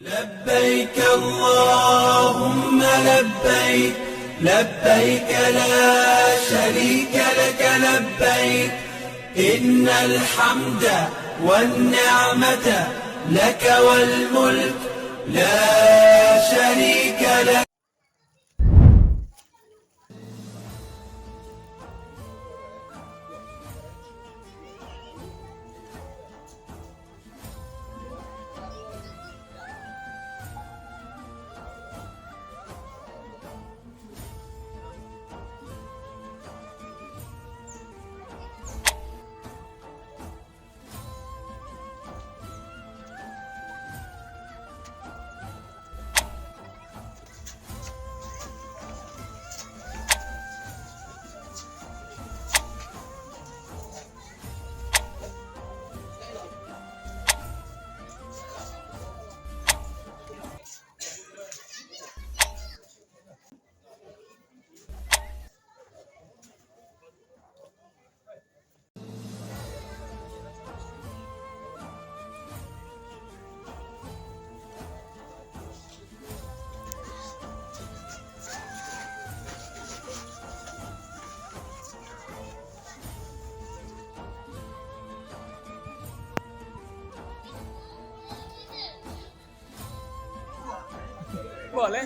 لبيك اللهم لبيك لبيك لا شريك لك لبيك إن الحمد والنعمة لك والملك لا شريك لك. Boleh.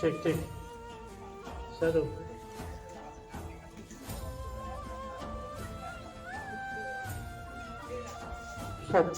Cek cek. Satu. Satu.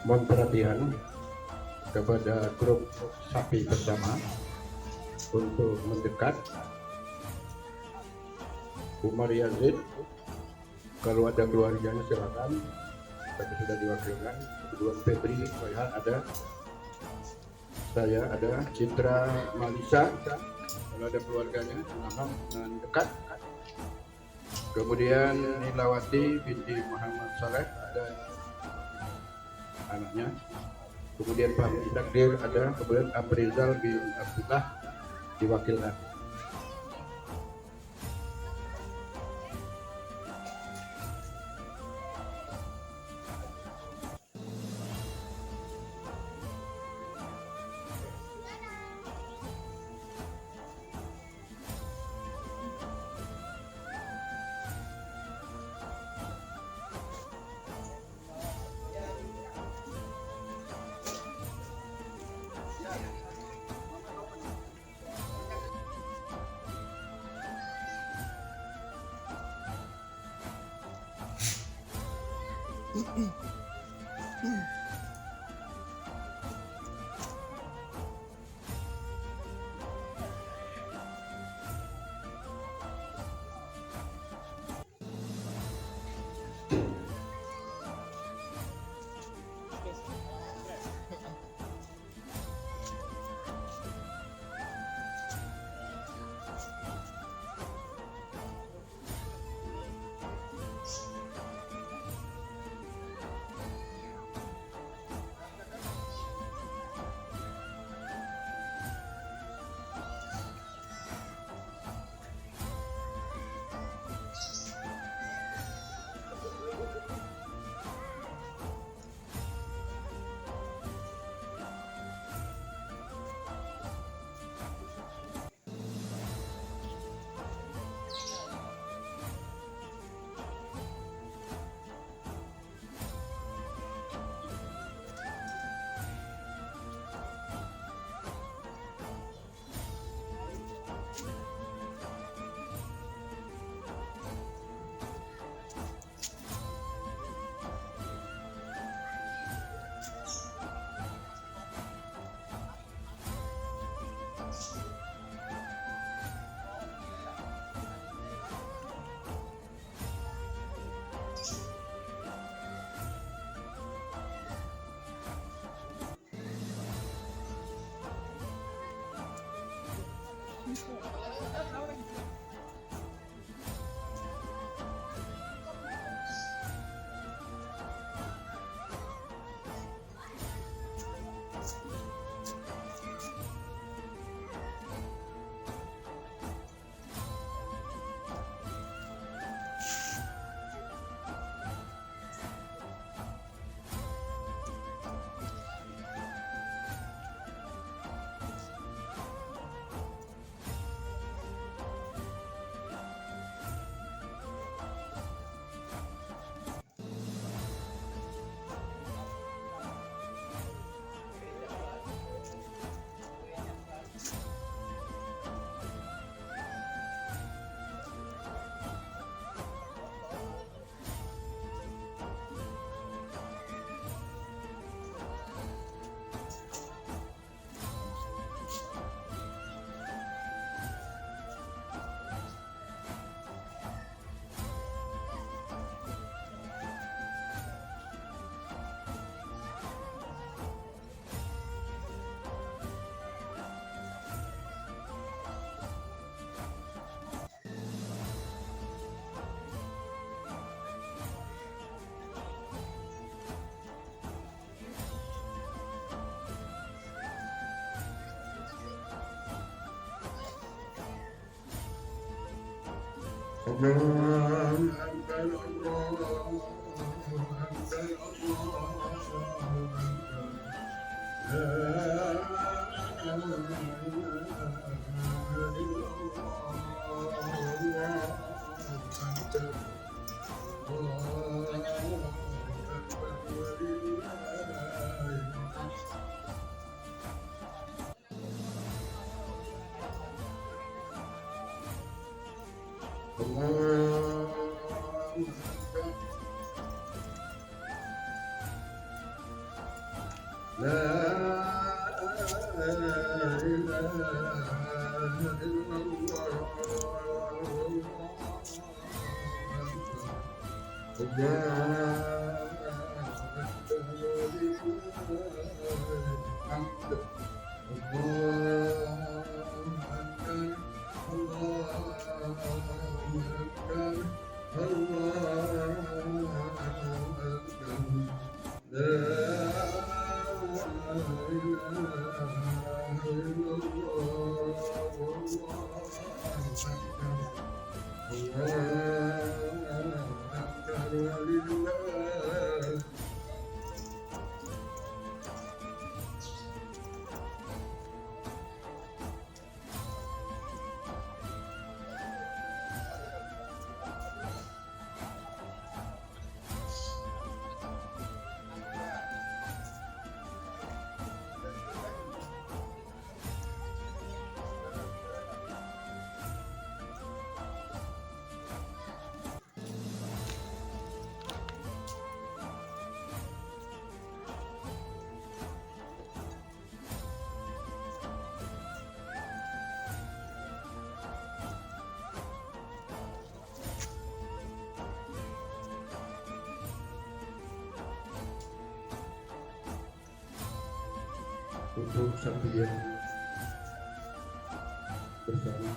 Mohon perhatian kepada grup sapi bersama untuk mendekat. Umar Yazid, kalau ada keluarganya silakan, tapi sudah diwakilkan. Kedua Febri, Waihan ada, saya ada, Citra Malisa, kalau ada keluarganya silakan mendekat. Kemudian Nilawati binti Muhammad Saleh ada anaknya, kemudian Pak Takdir ada, kemudian Abrizal bin Abdullah diwakilkan. الله أكبر الله أكبر لا إله إلا الله untuk sambil bersama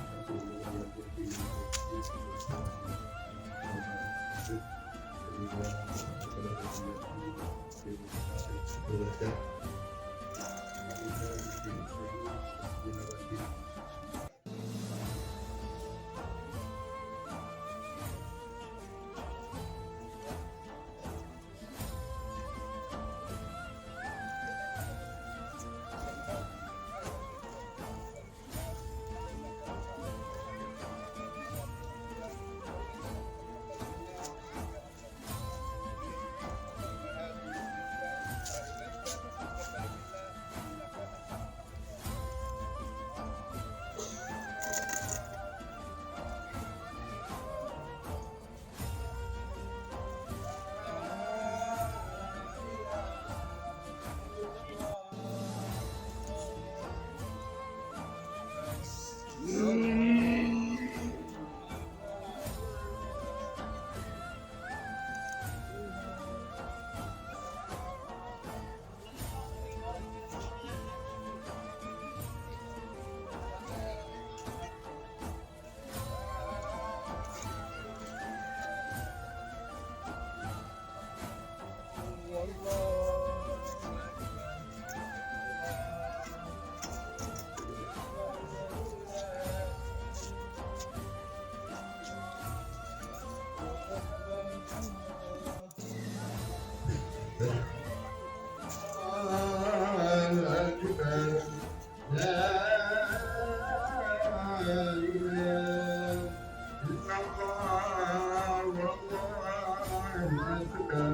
Masih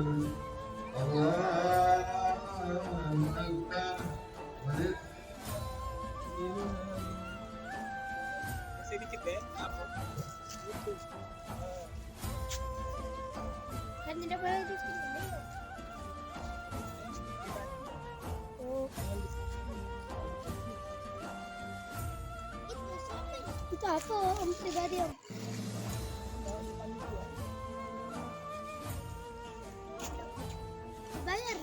dikit deh, apa? Gitu. Kan tidak boleh di sini. Oh, itu apa om pribadi om? Bayar.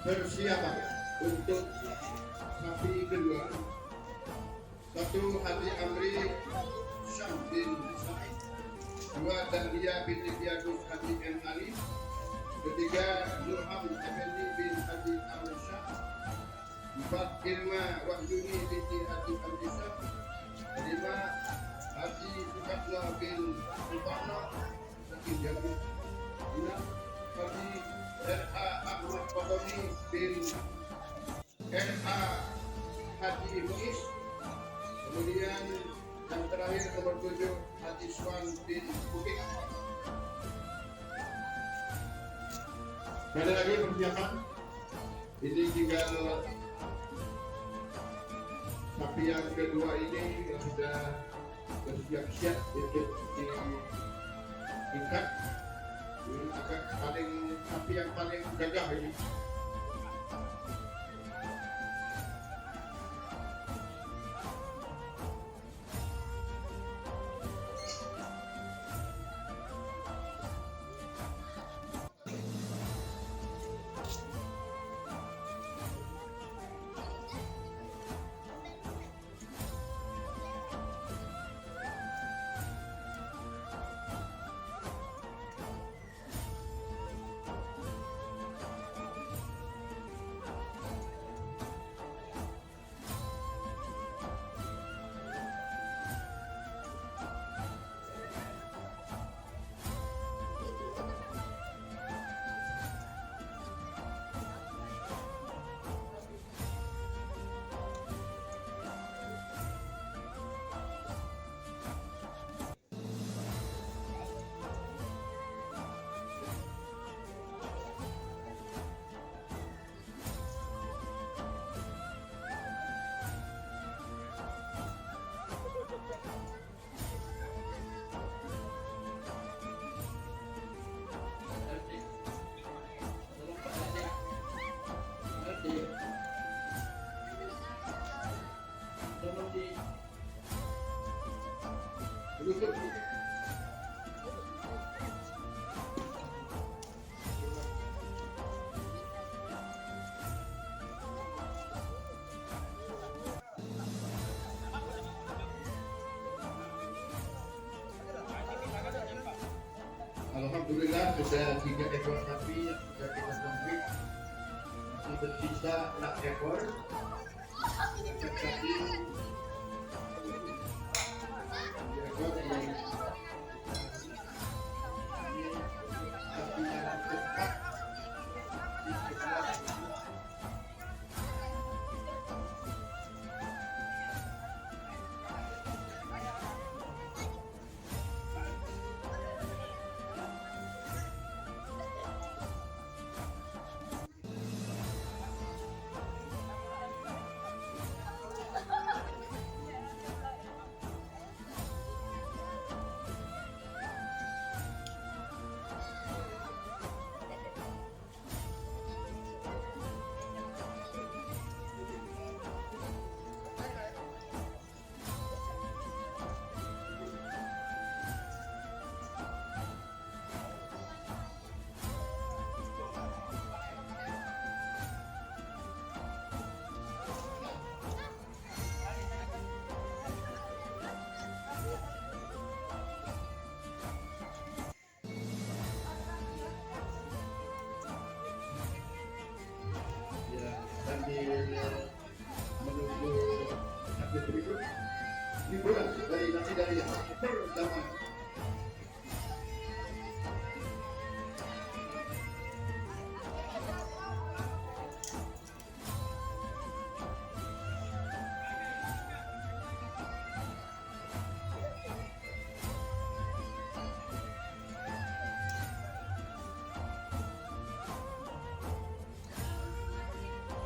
persiapan untuk sapi kedua. Satu, Haji Amri Syam bin Sa'id. Dua, Dahlia binti Agus Haji M. Ali. Ketiga, Nurham Effendi bin Haji Amr Syah. Empat, Irma Wahyuni binti Haji Amri Syah. Kelima, Haji Sukatna bin Suparno Haji Jambi. Enam, Haji R.A. Ahmad Fatoni bin R.A. Haji Muiz. Kemudian yang terakhir nomor 7, Haji Swan bin Bukit. Ada lagi persiapan. Ini tinggal sapi yang kedua ini yang sudah bersiap-siap untuk diikat. Ini agak paling sapi yang paling gagah ini. Alhamdulillah sudah 3 ekor sapi yang sudah kita sembelih. Masih tersisa 6 ekor. Sapi 3 ekor yang sapi yang keempat. Sambil menunggu sapi berikut hiburan dari nasi dari pertama.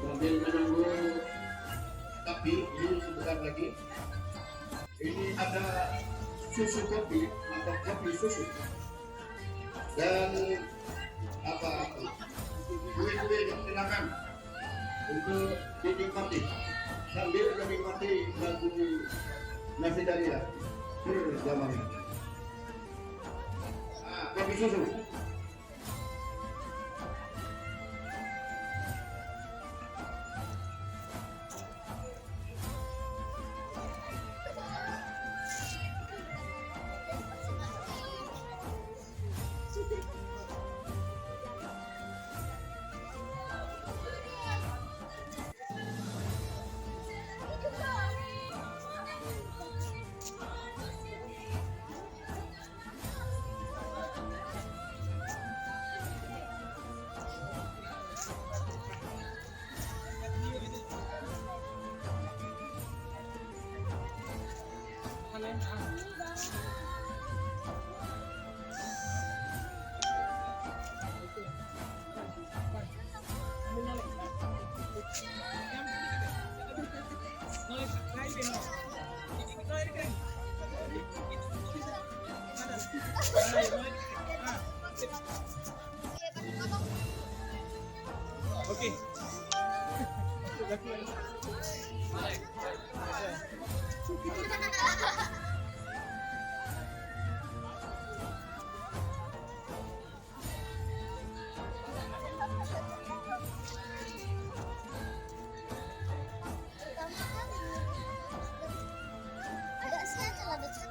Sambil menunggu sapi ini sebentar lagi. Ini ada susu kopi atau kopi susu dan kue-kue silakan untuk dinikmati sambil menikmati lagu nasi daria bersama. Kopi susu. Oke. Agak sehat lah dekat.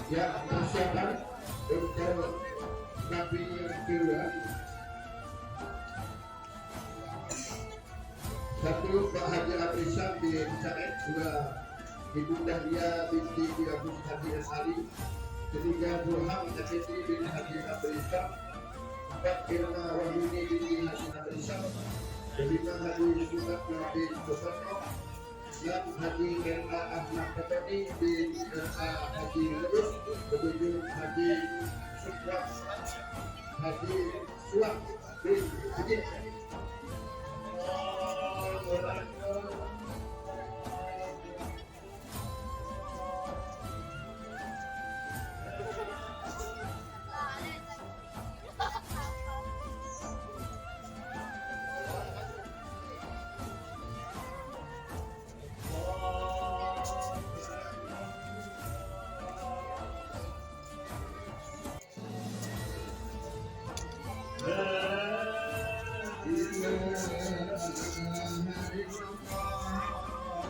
Ya, persiapan untuk napi yang kedua. Satu, Pak Haji Abrisam bin Said, dua, Ibu Dahlia binti Abu Haji Asari, ketiga, Burhan Effendi bin Haji Abrisam, empat, Irma Wahyuni binti Haji Abrisam, kelima, Haji Sumat bin Sofarno, enam, Haji K.A. Ahmad Fatani bin K.A. Haji Lurus, ketujuh, Haji Suwak bin Haji.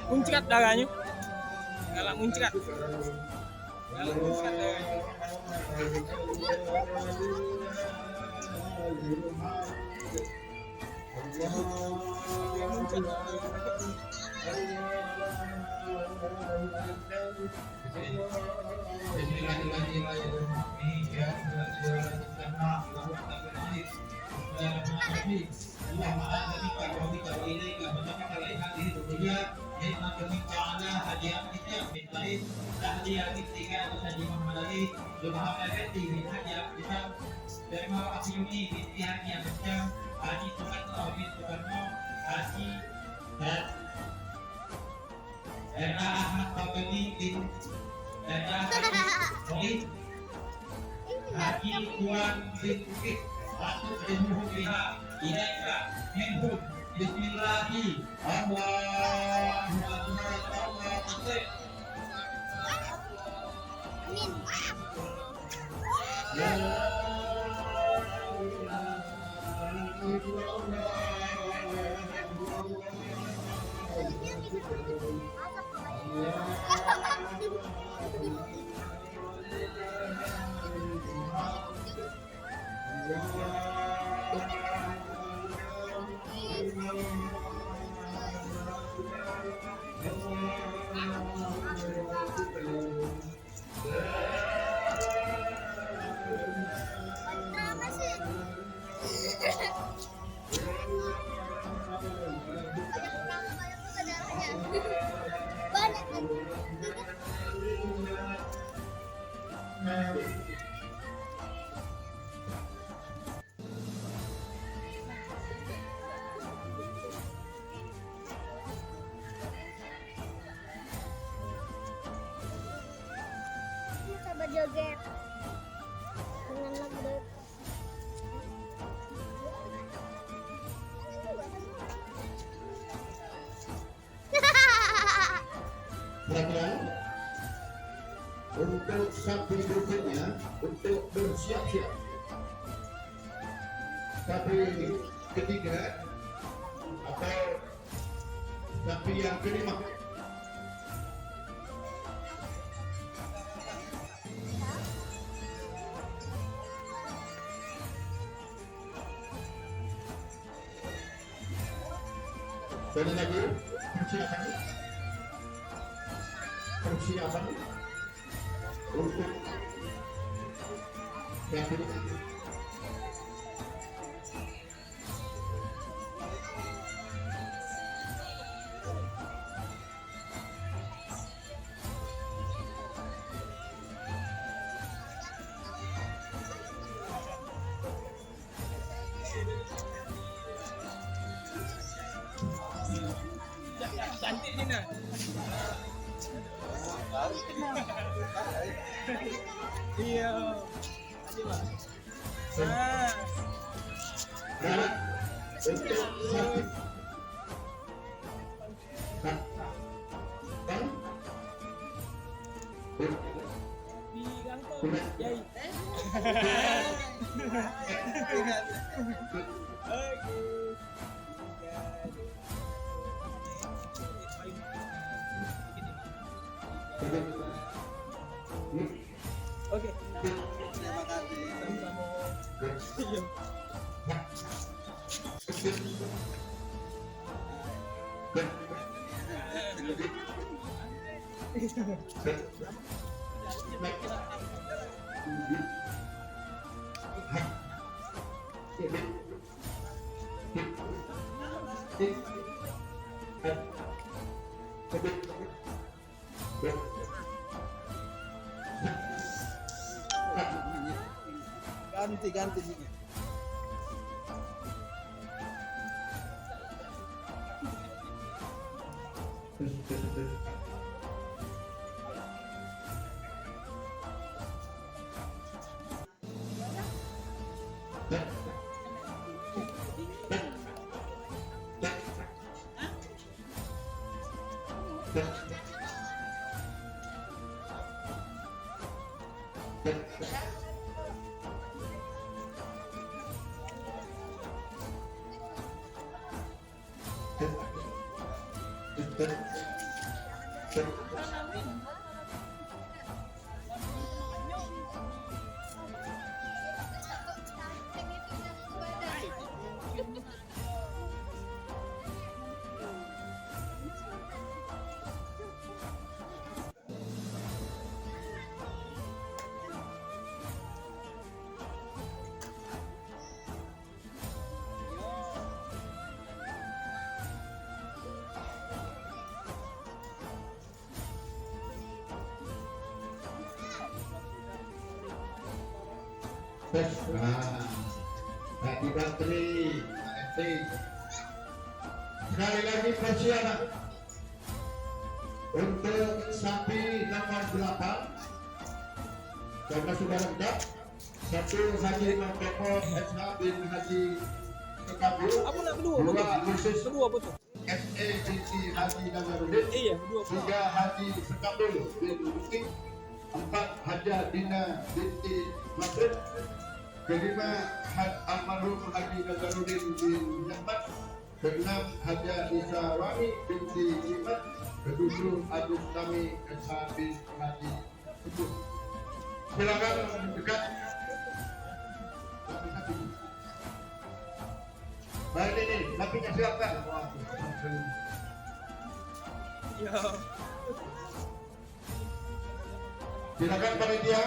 Muncrat darahnya. Galak muncrat. Galak muncrat darahnya. Ahmad Fatani bin Haji Tuan bin Bukit Patut ilmuhum biha ilaika minhum bismillahi Allahu Akbar Allahu Akbar. Banyak kan? untuk bersiap-siap. Sapi ketiga atau sapi yang kelima. Sekali lagi persiapan untuk sapi Cantik ni nak. Iya. Ah. dan untuk sapi Bilang tu. Yai. Okey. Terima kasih. Sama-sama. Iya. Ganti ni. Bagi Batri, AFT. Sekali lagi persiapan untuk sapi nomor 8 karena sudah lengkap. Satu Haji Martopo SH bin Haji Sekabul. Apa nak berdua? Dua khusus Berdua apa tu? SE binti Haji Nazarudin. Iya, berdua. Tiga Haji Sekabul bin Bukit. 4 Haja Dina binti Madrid. Kelima almarhum Haji Nazarudin bin Muhammad. Keenam Haja Isawani binti Iman. Ketujuh Agus Tami SH bin Haji Sebut. Silakan dekat. Baik ini, lapinya silakan. Ya. Silakan panitia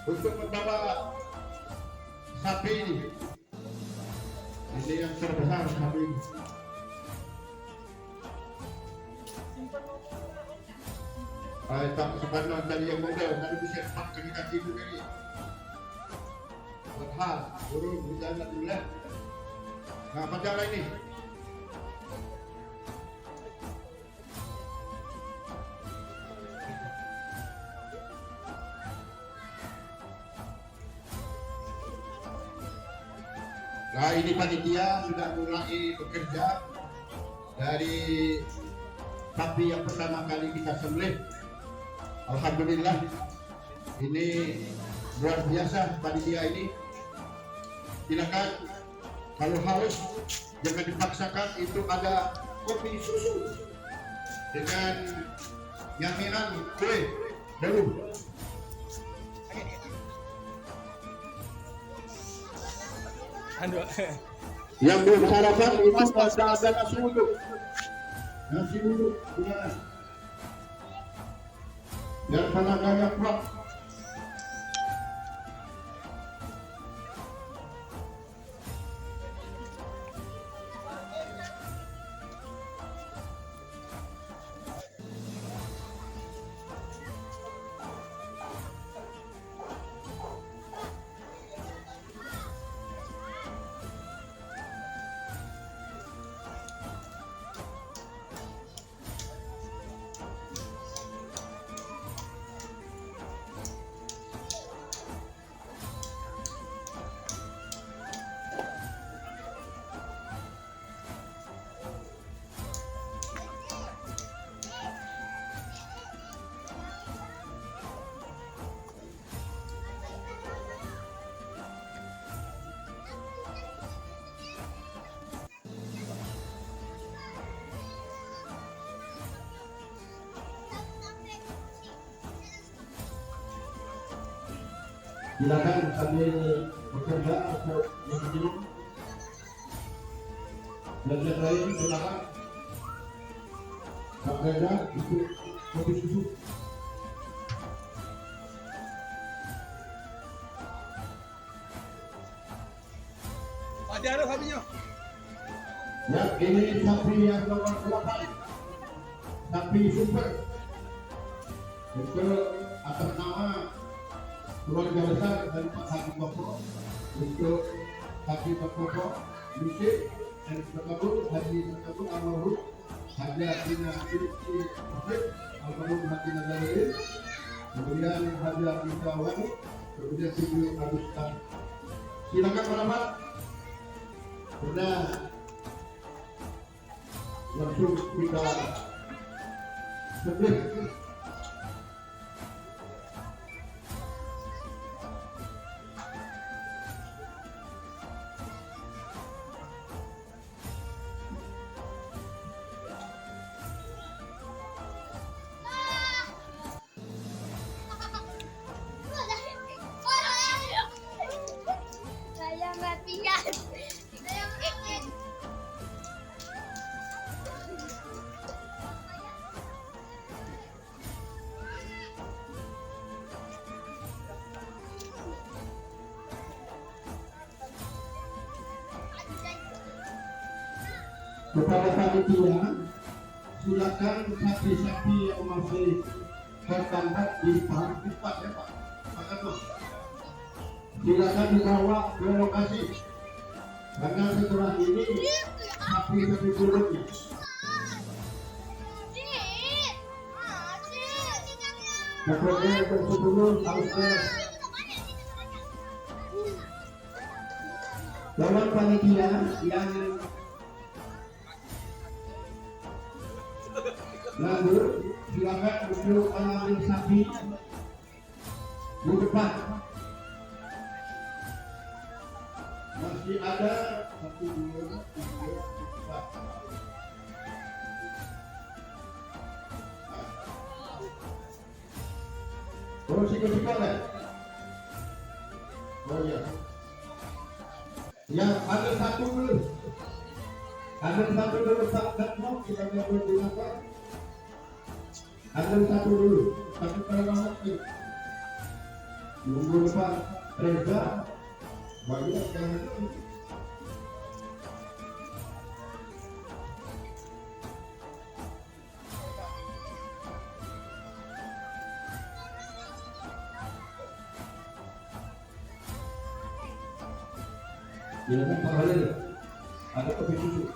untuk membawa sapi ini. Ini yang terbesar sapi ini. Tak sepanjang tadi yang muda, tadi bisa 4 kali kaki itu kali. Berhal, turun berjalan dulu. Nah, macam lain ni. Nah, ini panitia sudah mulai bekerja dari sapi yang pertama kali kita sembelih. Alhamdulillah, ini luar biasa panitia ini. Silakan kalau haus jangan dipaksakan, itu ada kopi susu dengan nyamian kue dulu. Anu. Yang belum sarapan itu masih ada nasi uduk. Nasi uduk gimana? Biar tenaganya kuat. Silakan sambil bekerja atau minum. Dan yang lain silakan. Bekerja itu kopi susu. Ada ada sapinya. Ya, ini sapi yang nomor 8. Sapi super. Itu atas nama keluarga besar dari Pak Haji Bapak, untuk Haji Bapak Yusuf dan Bapak Haji Bapak almarhum Haji Atina Binti Yusuf almarhum Haji Nazarudin, kemudian Haji Abdul Wali, kemudian 7 Agustus. Silakan Pak. Sudah langsung kita sebut. Saya matian. Saya matian. Kepada panitia, silakan sapi-sapi yang masih tertambat di tempat ya Pak. Pak Ketua. Silakan dibawa ke lokasi. Karena setelah ini sapi-sapi turunnya. Pokoknya jam 10 harus beres. Tolong panitia yang lalu silakan duduk mengambil sapi di depan. Masih ada 1, 2, 3, 4. Oh, sikit-sikit ya? Oh iya. Ya, ambil satu dulu. Ambil satu dulu, Pak Ketua, kita boleh gunakan. Ambil satu dulu, satu perangan lagi. Nunggu Pak Reza, banyak yang silakan Pak Halil, ada kopi susu.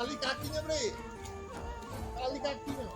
Tali kakinya, Bre. Tali kakinya.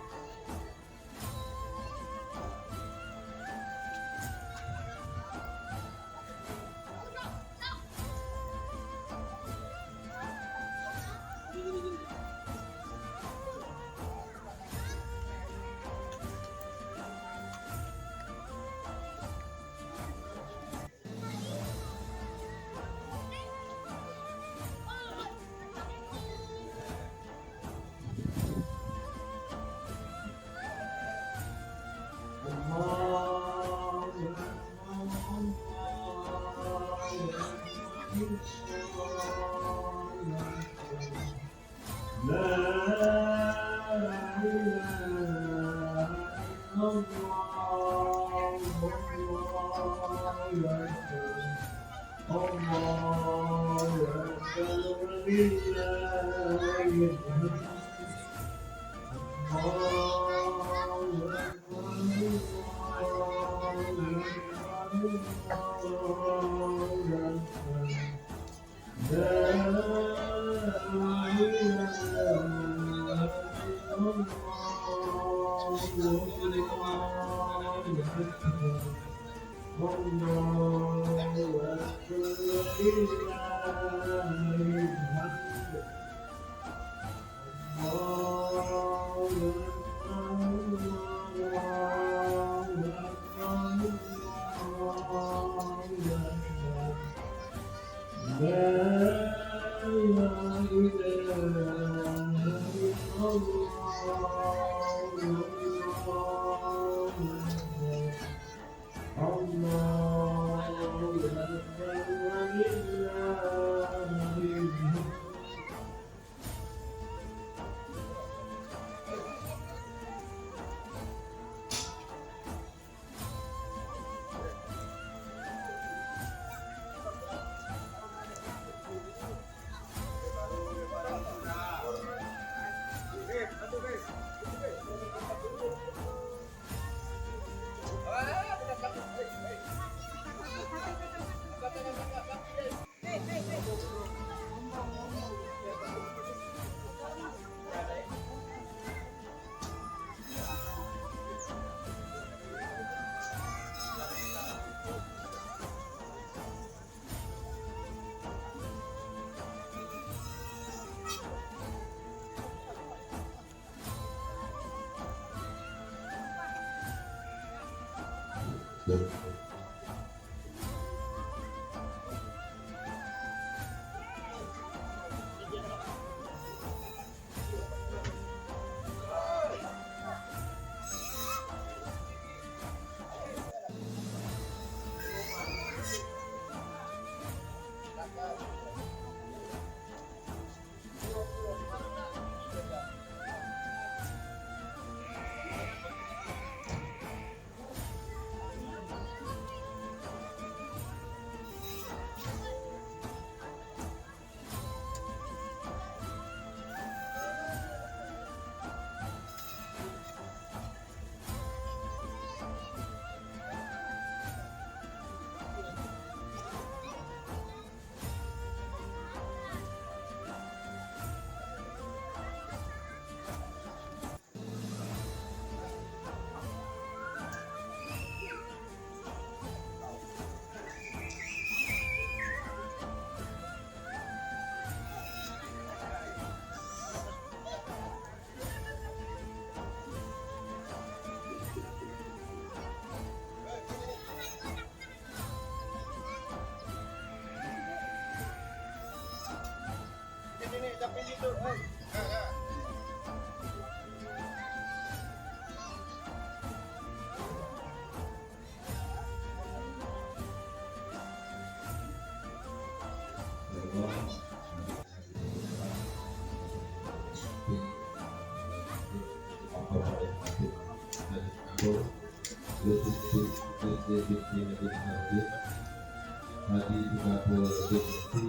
Hadi Tukabul binti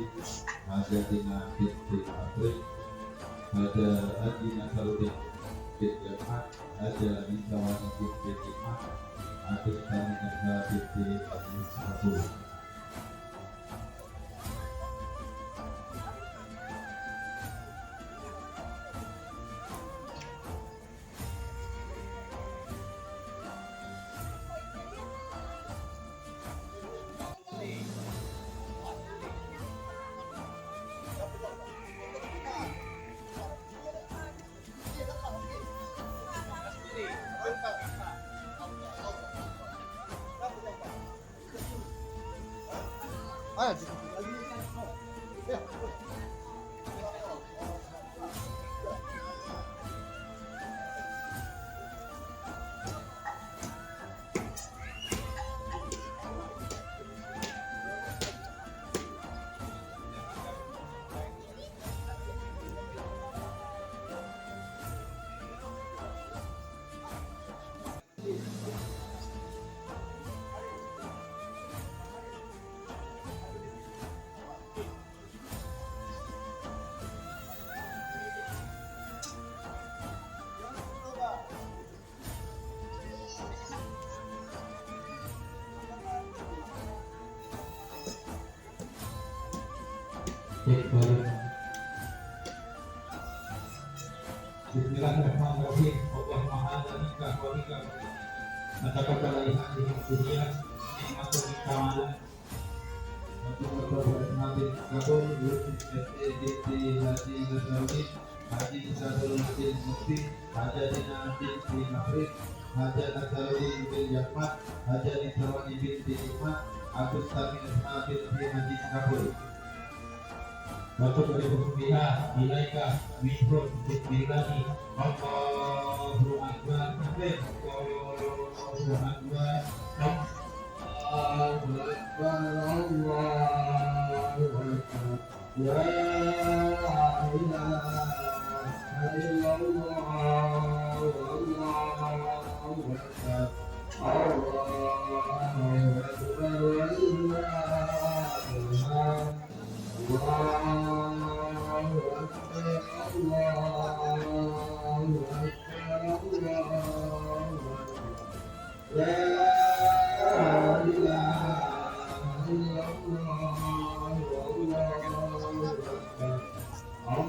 Haja Dina binti Afrik Haja Adina Saludin binti Ahmad Haja Nisawani binti Ahmad Adus Tamina binti Abdul Ah, Bismillahirrahmanirrahim. Allahumma hadza nikah wa nikah. Nataqabbal hadhihi dunya nikmatun kamala. Haji Sadul bin Mufti, Haja Dina binti Mahrid, Haja Nasarudin bin Yahmad, Haja Nisawani binti Ihmad, Agus Tamina binti Haji Kabul. Waktu berhubungan ilaika minhum bismillahi Allahu Akbar Allahu Akbar Allahu Akbar Allahu Akbar La ilaha illallah Allahu Akbar Allahu Akbar Allahu Akbar Allahu Akbar Allahu Akbar La ilaha illallah Allahu Akbar Allahu Akbar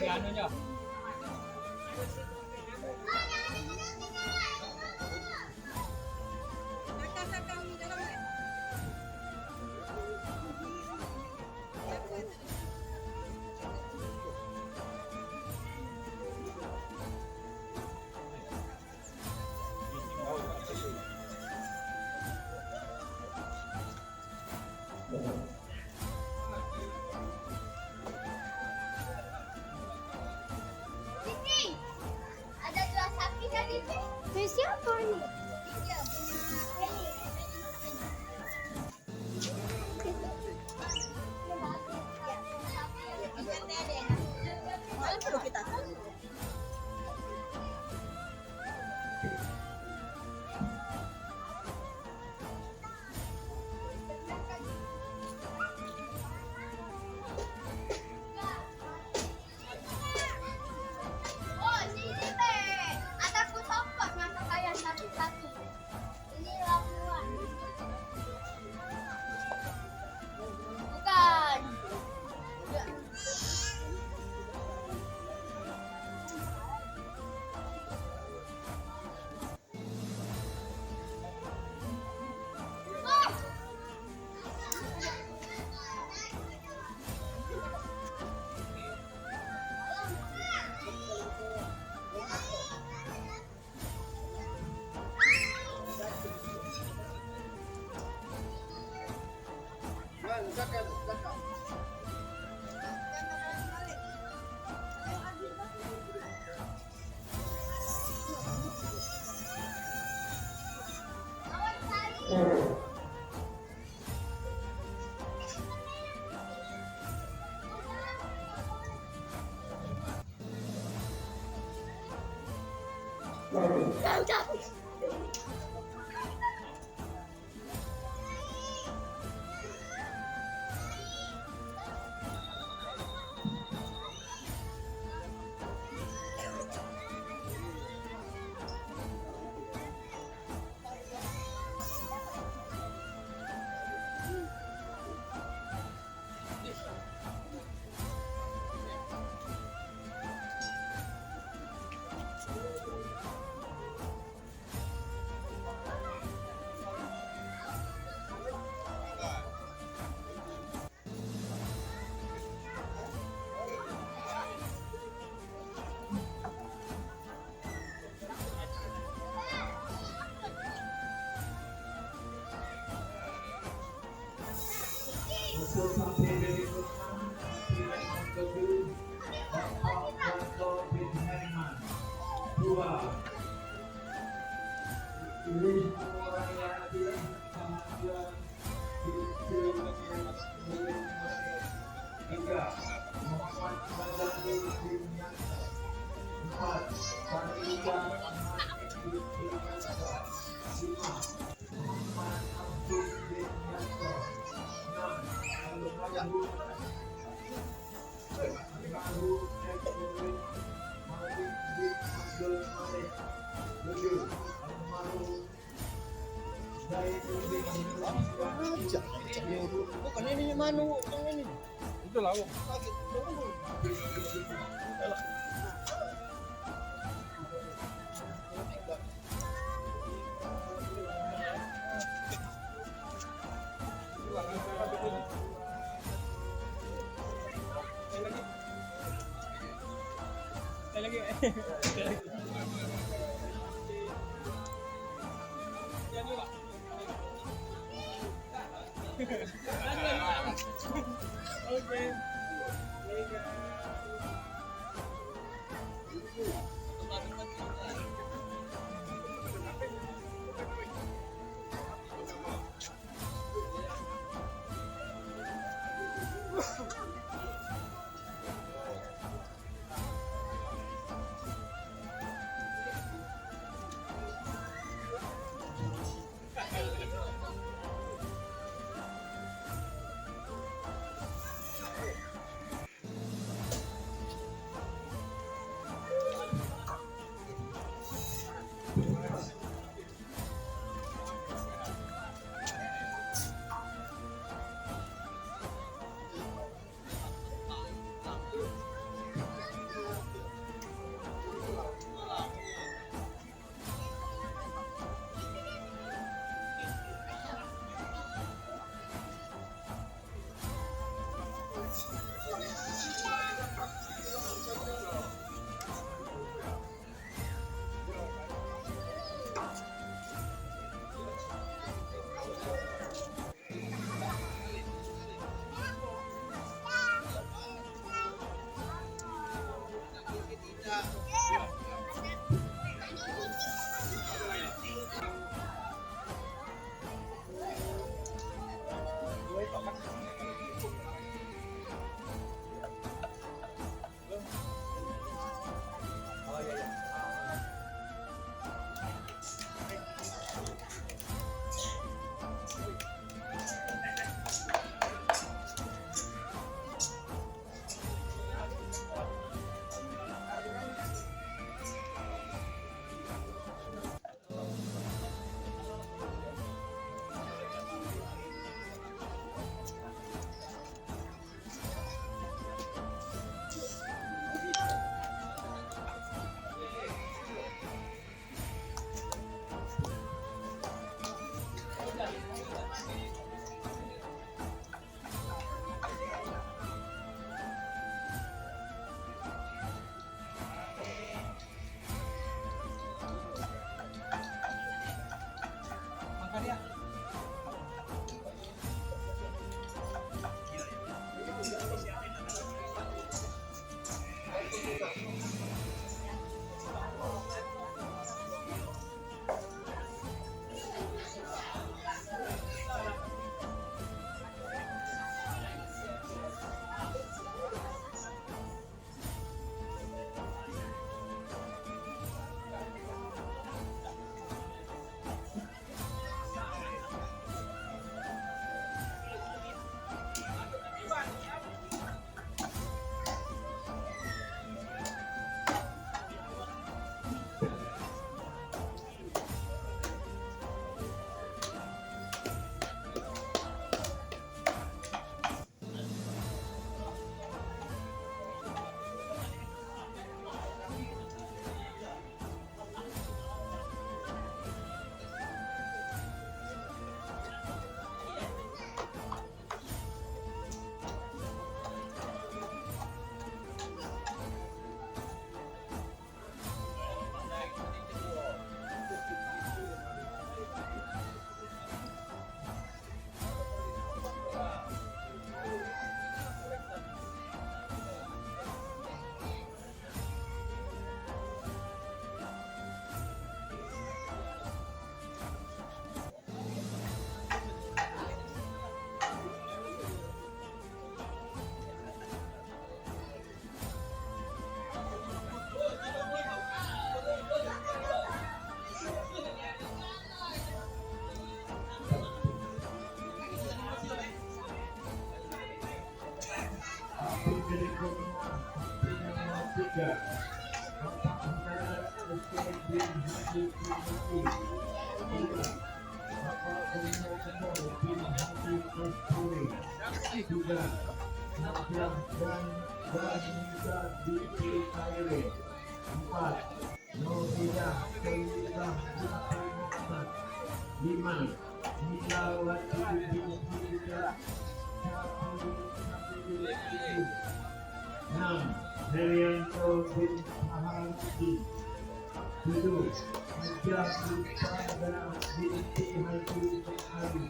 Ano niya? Ada dua sapi kan itu? Siapa nih? Iya, punya Heli. Mana perlu kita? Oh, sini teh. Ataku sompok masa kaya satu-satu. Ini labuan. Bukan. Untuk sampai dari rumah, tidak mengganggu Bapak Wanto bin Herman. 2. Pilih orang yang tidak kemajuan di 3. Muhammad Badani bin Yanto. 4. Faridah Ahmad bin Yanto. 5. Muhammad Abdul bin Yanto. 6. Al-Mahu Malik bin Abdul Malik. 7. Al-Mahu Zainul bin Bukan ini Manu, yang ini. Itu lawak. Lagi. Oke. berikutnya tim nomor 3 Bapak Saudara Ustaz bin Haji Kudus Bapak Saudara bin Haji Kasturi juga Nabiah dan Banita Binti Khairi 4 Nurhidah Sayyidah Binti Muhammad 5 Nilawati Binti Ida 6 Herianto bin Maharati 7 Hajjah Sultana binti Haji Ali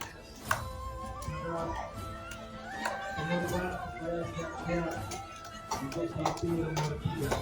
Pengorban kepada Syakir untuk sapi nomor 3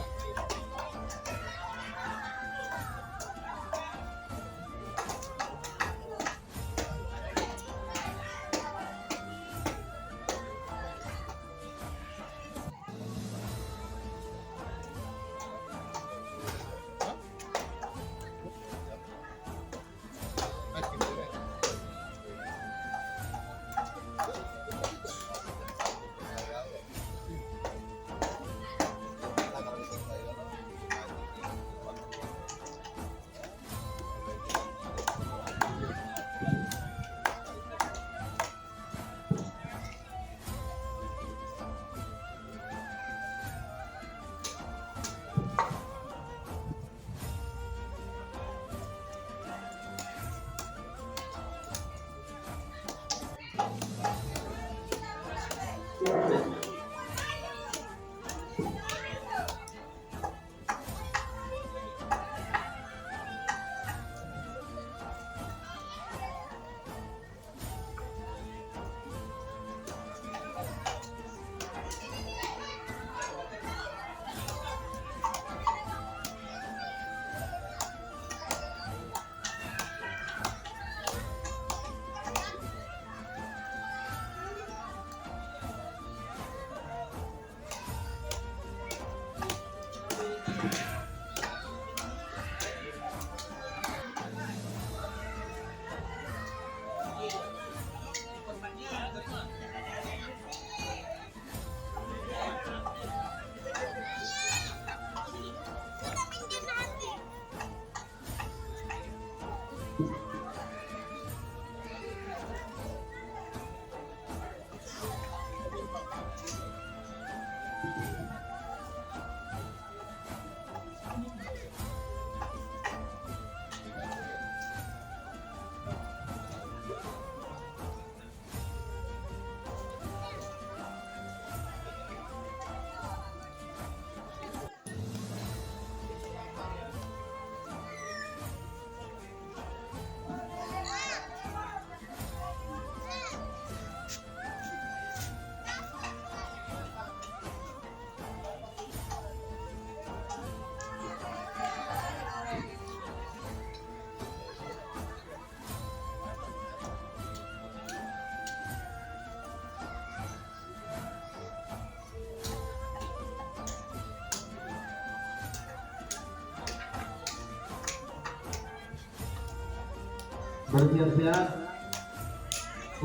bersiap-siap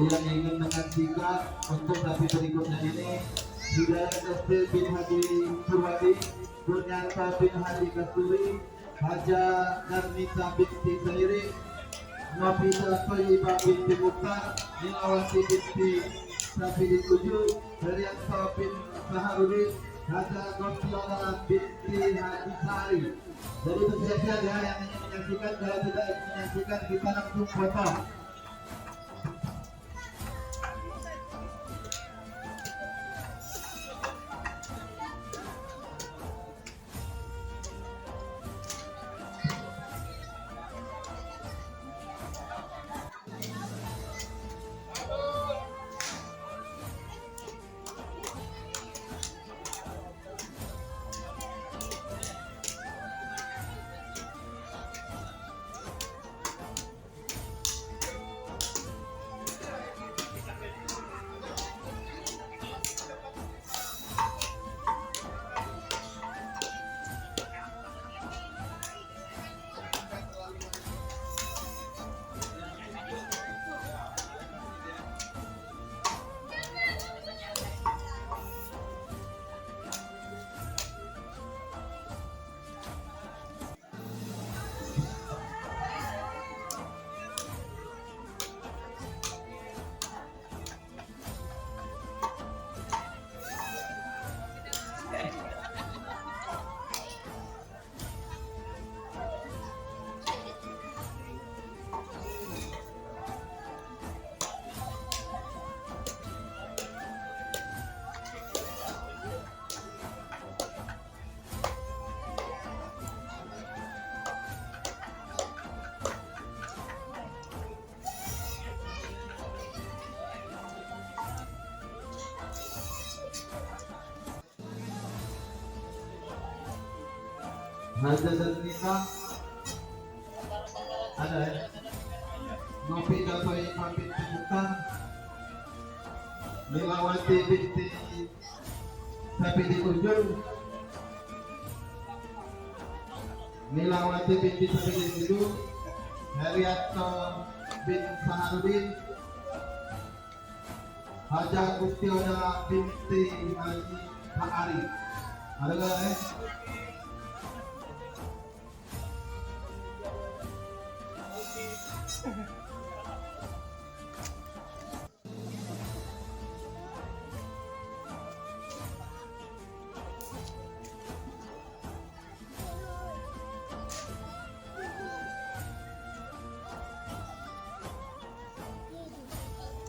yang ingin menyaksikan untuk sapi berikutnya ini Hidayat Kastil bin Haji Purwadi, Kurniarto bin Haji Kasturi, Haja Darmita binti Khairi, Nafisa Thayyibah binti Mukhtar, Nilawati binti Safidi Tujuh, Herianto bin Saharudin, Haja Goslola binti Haji Sari. Jadi bersiap-siap ya yang ingin menyaksikan, kalau tidak ingin menyaksikan kita langsung foto. Haja dan Nisa ada ya? Nopi Dapai pamit bukan Lilawati binti Tapi di ujung Lilawati binti Tapi di ujung Herianto bin Saharudin Haja Gustioda binti Haji Hakari. Ada nggak ya?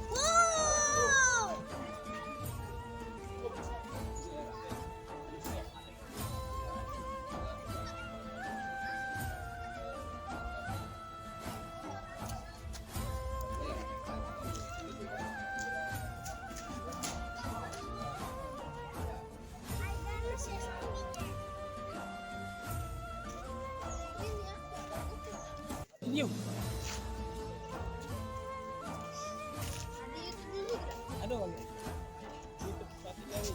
Wow. Ini yuk. Ada kali. YouTube pasti lagi.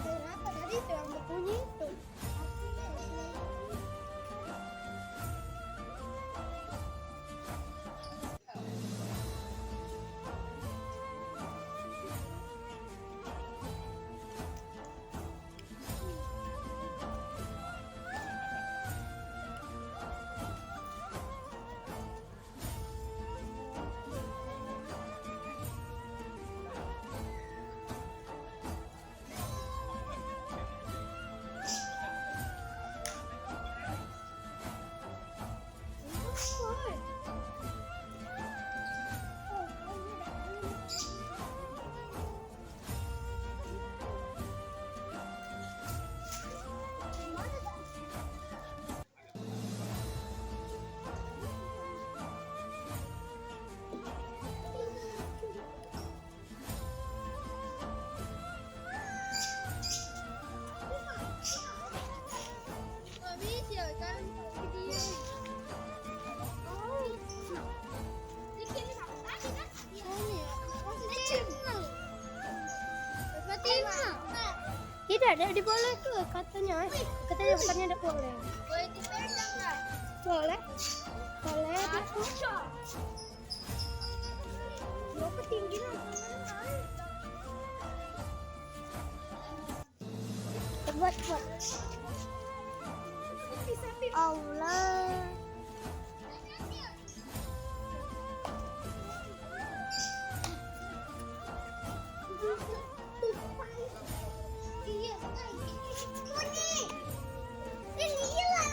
Kenapa tadi itu yang berbunyi itu? Tidak ada boleh tuh katanya. Katanya bukannya tidak boleh. Boleh dipendang nggak? Boleh. Boleh. Mau ketinggian. Buat. Allah. Iya, ini lah.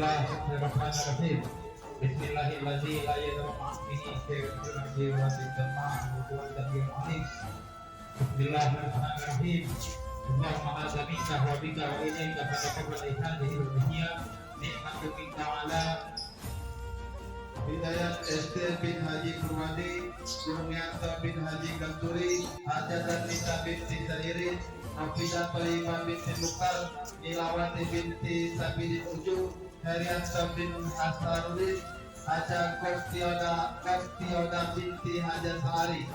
Bismillahirrahmanirrahim. Bismillahirrahmanirrahim. La yadurru ma'asmihi syai'un fil ardi wa fis samaa'i wa huwa as-sami'ul 'alim. Bismillahirrahmanirrahim. Allahumma hadza minka wa bika wa ilayka fataqabbal hadhihi al-hadiya ni'matu minka 'ala Hidayat Esther bin Haji Purwadi, Kurnianto bin Haji Ganturi, Hajatan Nisa binti Sairin, Nafidah Palima binti Mukar, Nilawati binti Sabidin Uju, Herianto bin Hasarudin, Haja Kostioda binti Haja Sehari.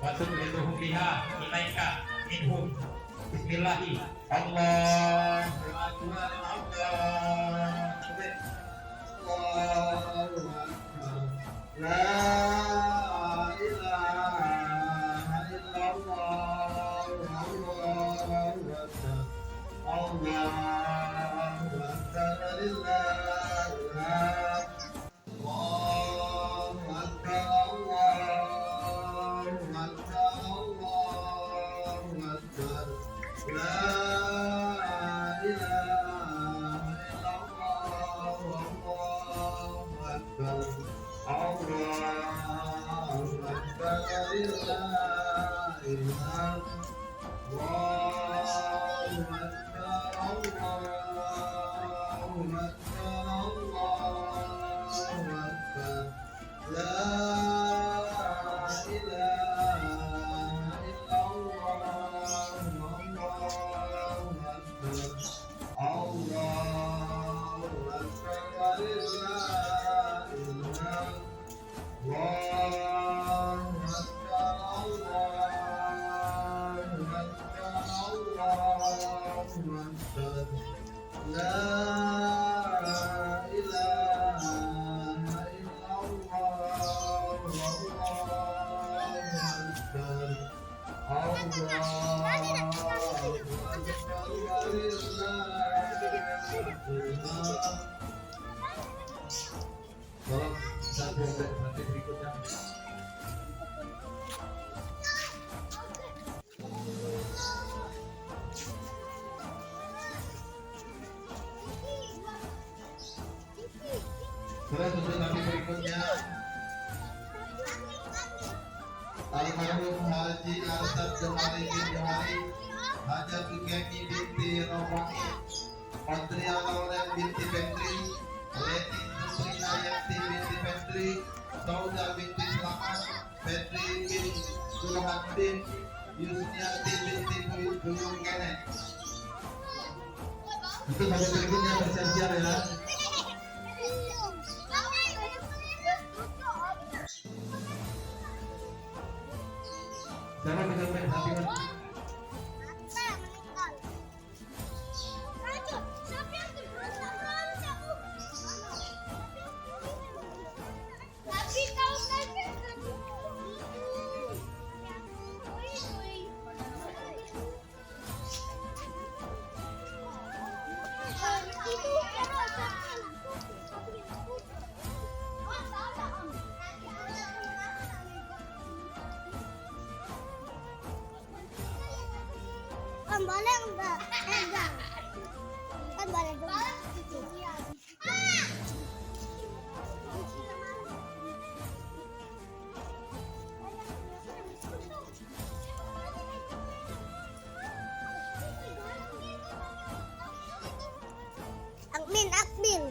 wa tu'liduhum biha ilaika minhum. Bismillahi Allahu akbar. Allahu Akbar. La ilaha illallah. Allahu Akbar. Allahu Akbar. Lillahil hamd. Allahu Akbar. Allahu Akbar. Allahu Akbar. La ilaha illallah. Allahu Akbar. Allahu Akbar. Lillahil hamd. Allahu Akbar. Allahu Akbar. Allahu Akbar. La ilaha illallah. Allahu Akbar. Allahu Akbar. Lillahil hamd. Allahu Akbar. Allahu Akbar. Allahu Akbar. La ilaha illallah. Allahu Akbar. Tolong sampai nanti berikutnya. Terus untuk nanti berikutnya Almarhum Haji Arsad Johari bin Johari, Hajat Sugemi binti Romahi, Patria Lauren binti Petri, Leti Suprina Yanti binti Petri, Sauda binti Selamat, Petri bin Suhaddin, Yusniati binti Buyung Kenek. Itu nanti berikutnya bersiap-siap ya. Siapa bisa main hati kan? Kan boleh enggak? Enggak. Kan boleh dong. Akmin.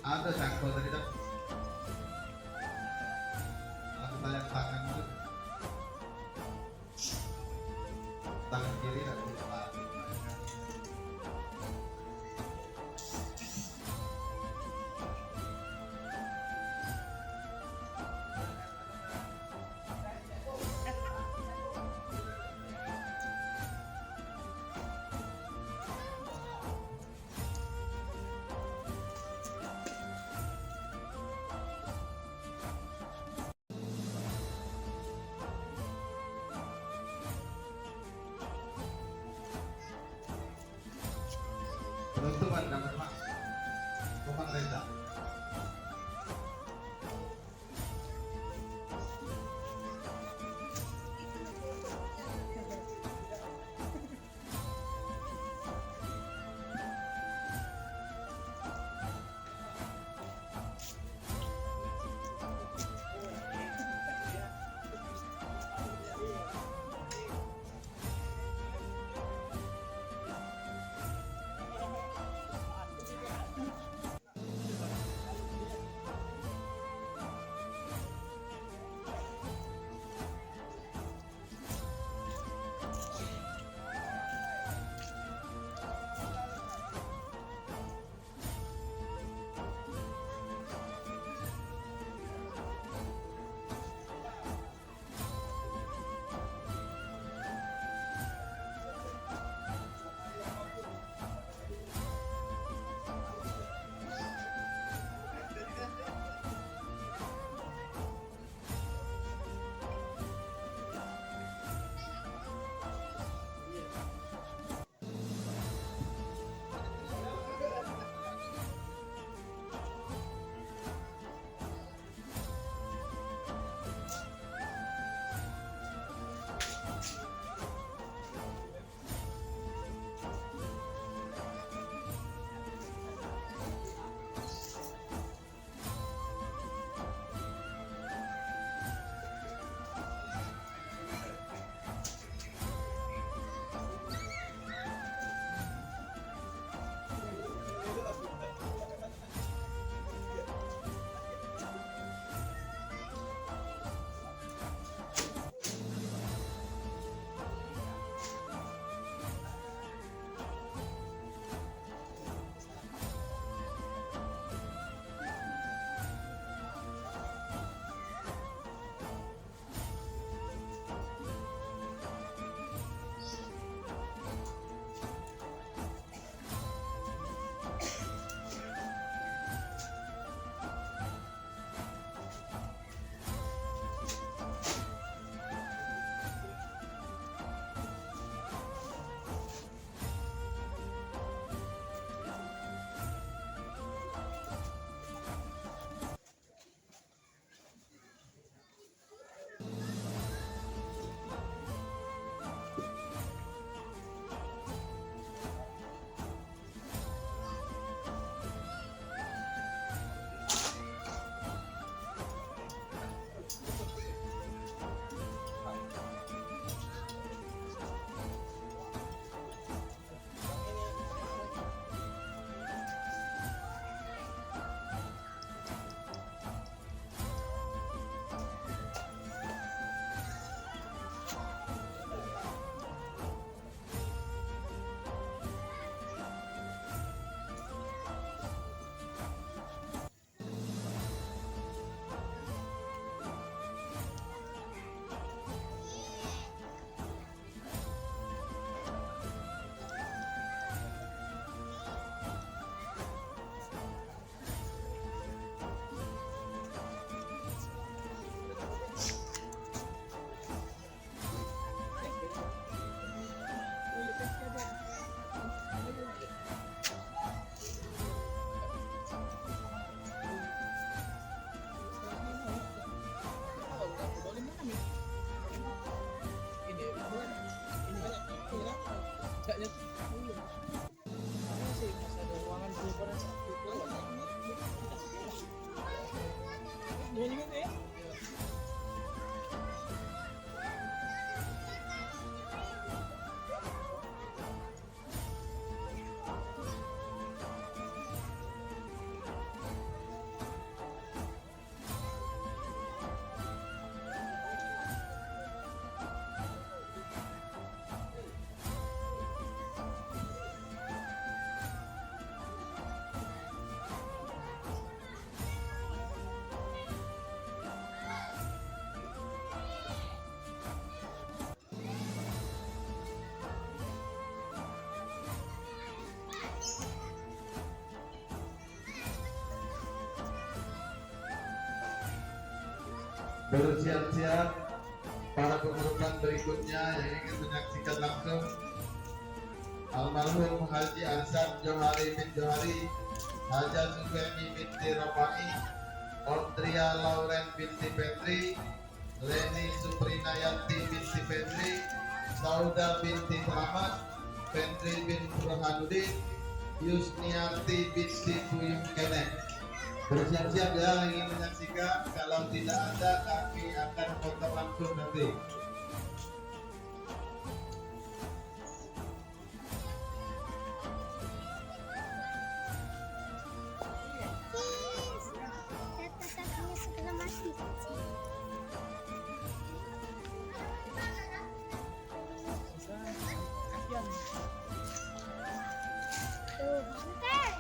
Ada cangkul tadi dok. Aku tanya tangan itu. Tangan kiri dan lupa. Penutupan kamar Pak. Kompak Reza. Bersiap-siap para pengorban berikutnya yang ingin menyaksikan langsung almarhum Haji Ansar Johari bin Johari, Haja Sufemi binti Rafai, Audria Lauren binti Petri, Leni Suprinayanti binti Petri, Sauda binti Selamat, Petri bin Burhanuddin, Yusniarti binti Buyung Kenek. Bersiap-siap ya ingin menyaksikan. Kalau tidak ada kami akan foto langsung nanti. Kata-katanya setengah mati. Kasihan. Tuh, bentar.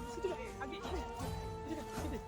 Situ Kak. Abi, ini. Situ Kak, situ.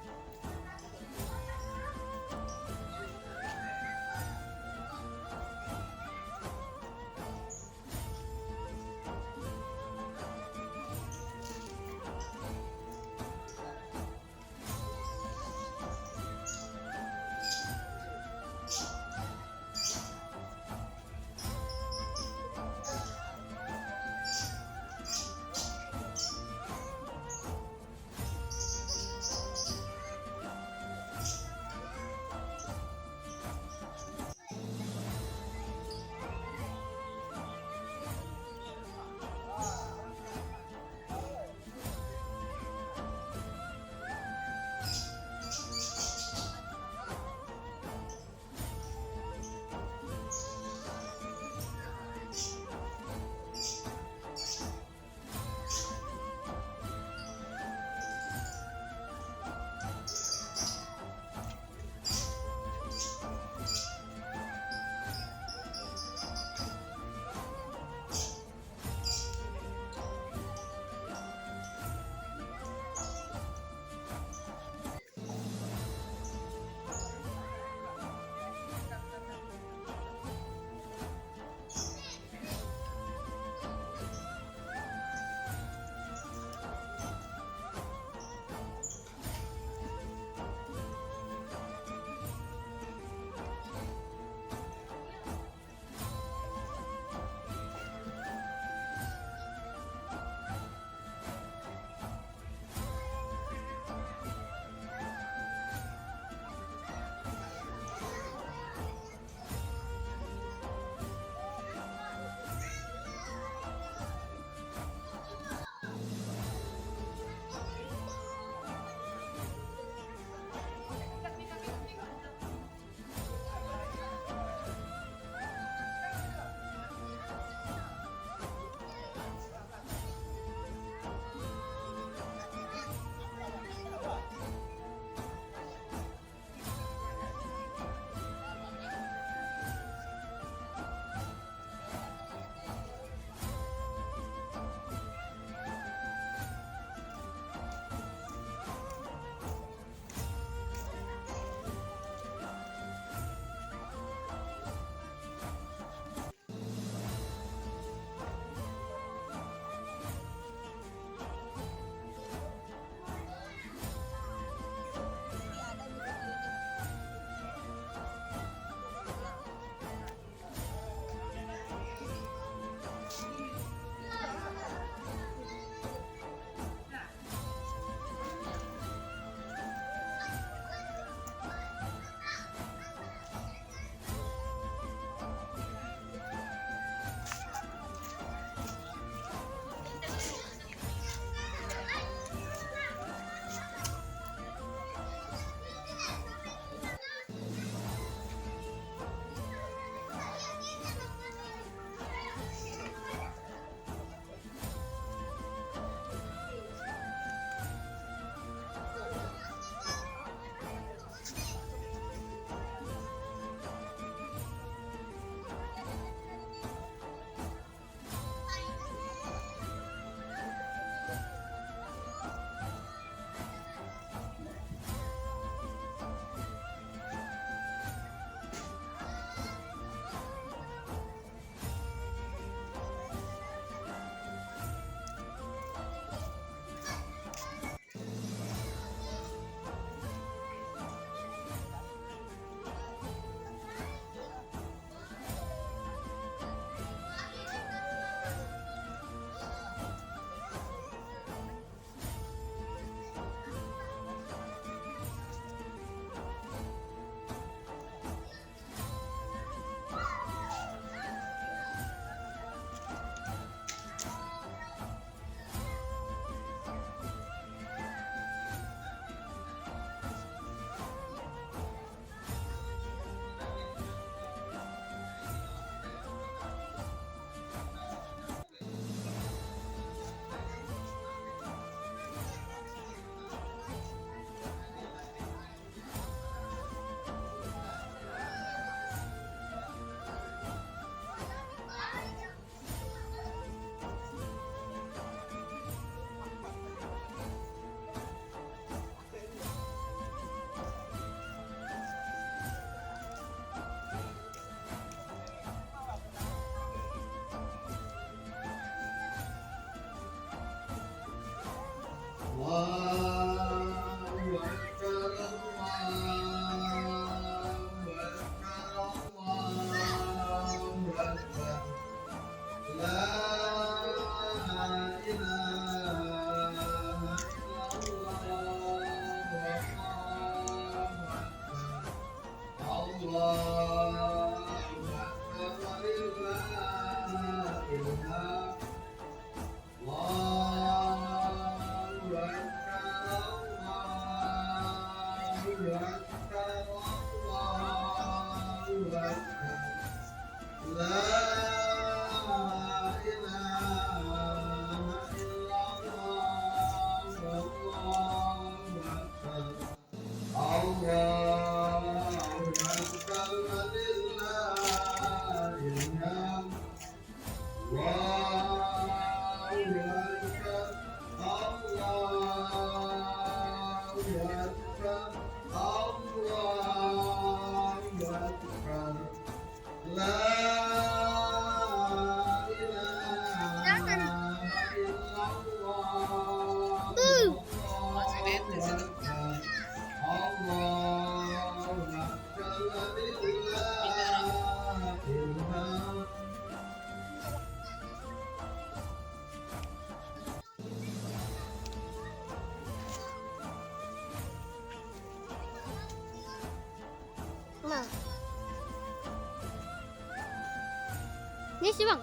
Nah. Ini sih bang.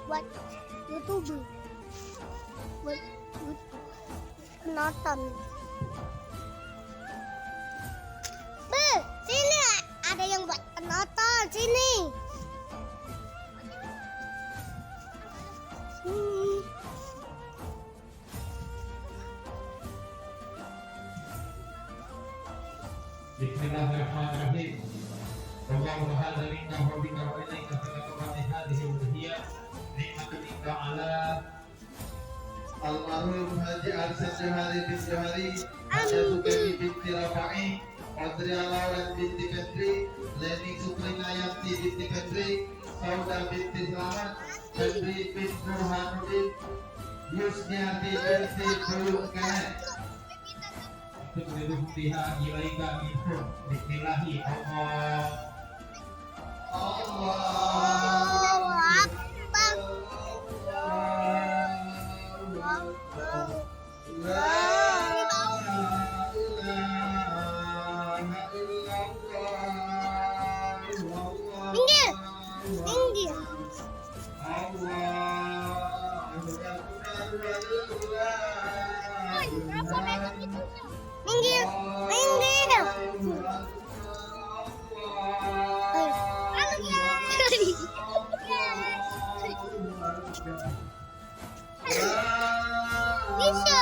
Buat YouTube. Buat penonton. Sini ada yang buat penonton sini. Bismillahirrahmanirrahim. Allahumma hadza minka wa bika wa ilaika salatu hadhihi al-hadiyyah nikmatun minka ala almarhum Haji Arsyad Johari bin Johari, Haji Sukemi binti Rafa'i, Adria Lauren binti Kendri, Leni Sukrinayanti binti Kendri, Sauda binti Selamat, Kendri bin Burhanuddin, Yusniati binti Bulu Kenet. Tu'minuhu biha ilaika minhum. Bismillahi Allah. Allahu Akbar. Minggir, minggir. Minggir, minggir. Bisa.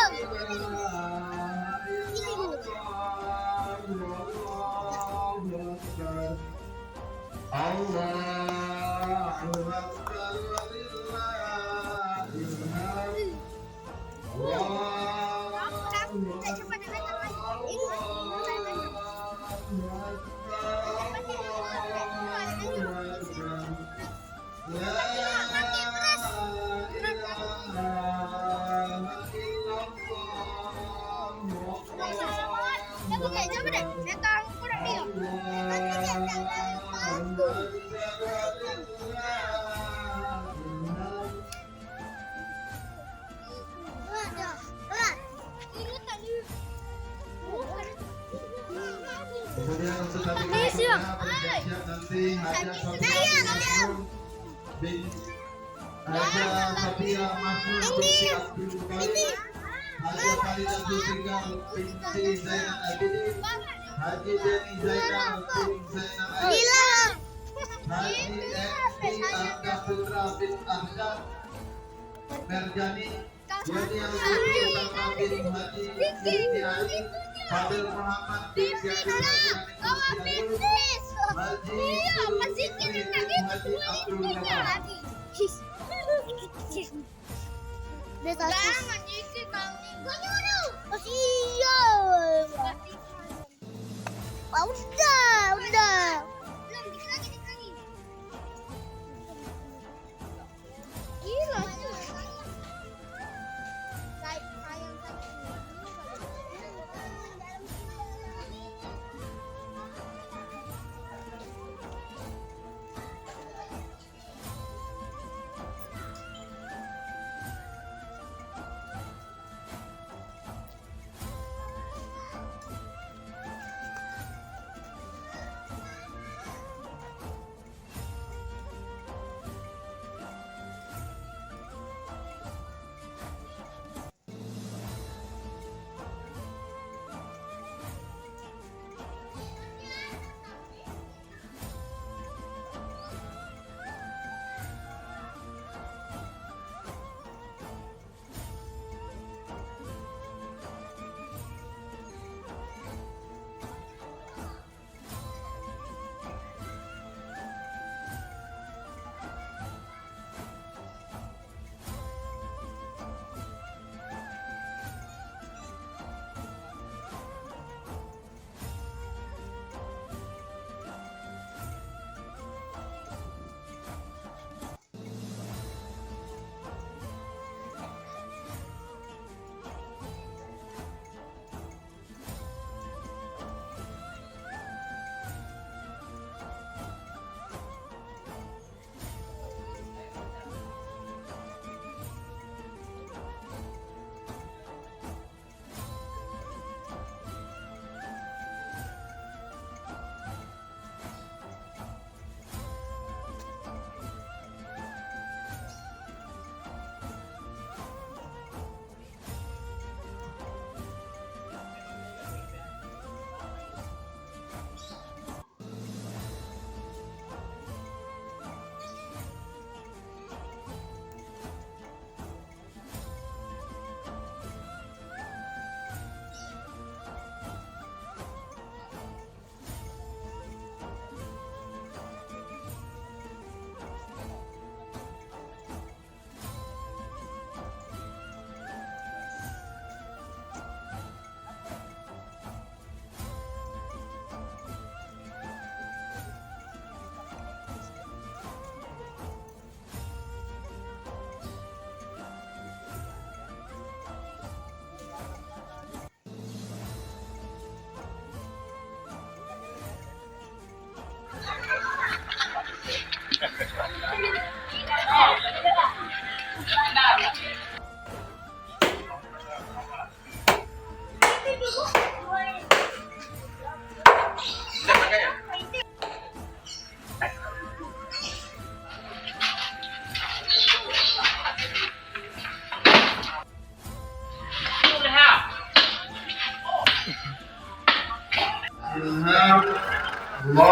Coba deh, datang kurang dia. Nanti dia datang bantu. Kemudian untuk kami bersiap nanti Haja Sofia bin Haja Sofia Mahmud binti Abdul Qadir, Haja Faridah Zulfikar binti Zainal Abidin, Haji Deni Zainal bin Zainal Abidin, Haji Esti Angga Putra bin Ahmad Merjani, Yoni Al-Qurti Utama bin Haji Binti Ali, Fadil Muhammad bin Syahid Haji Abdul Rahman. Udah. Gila.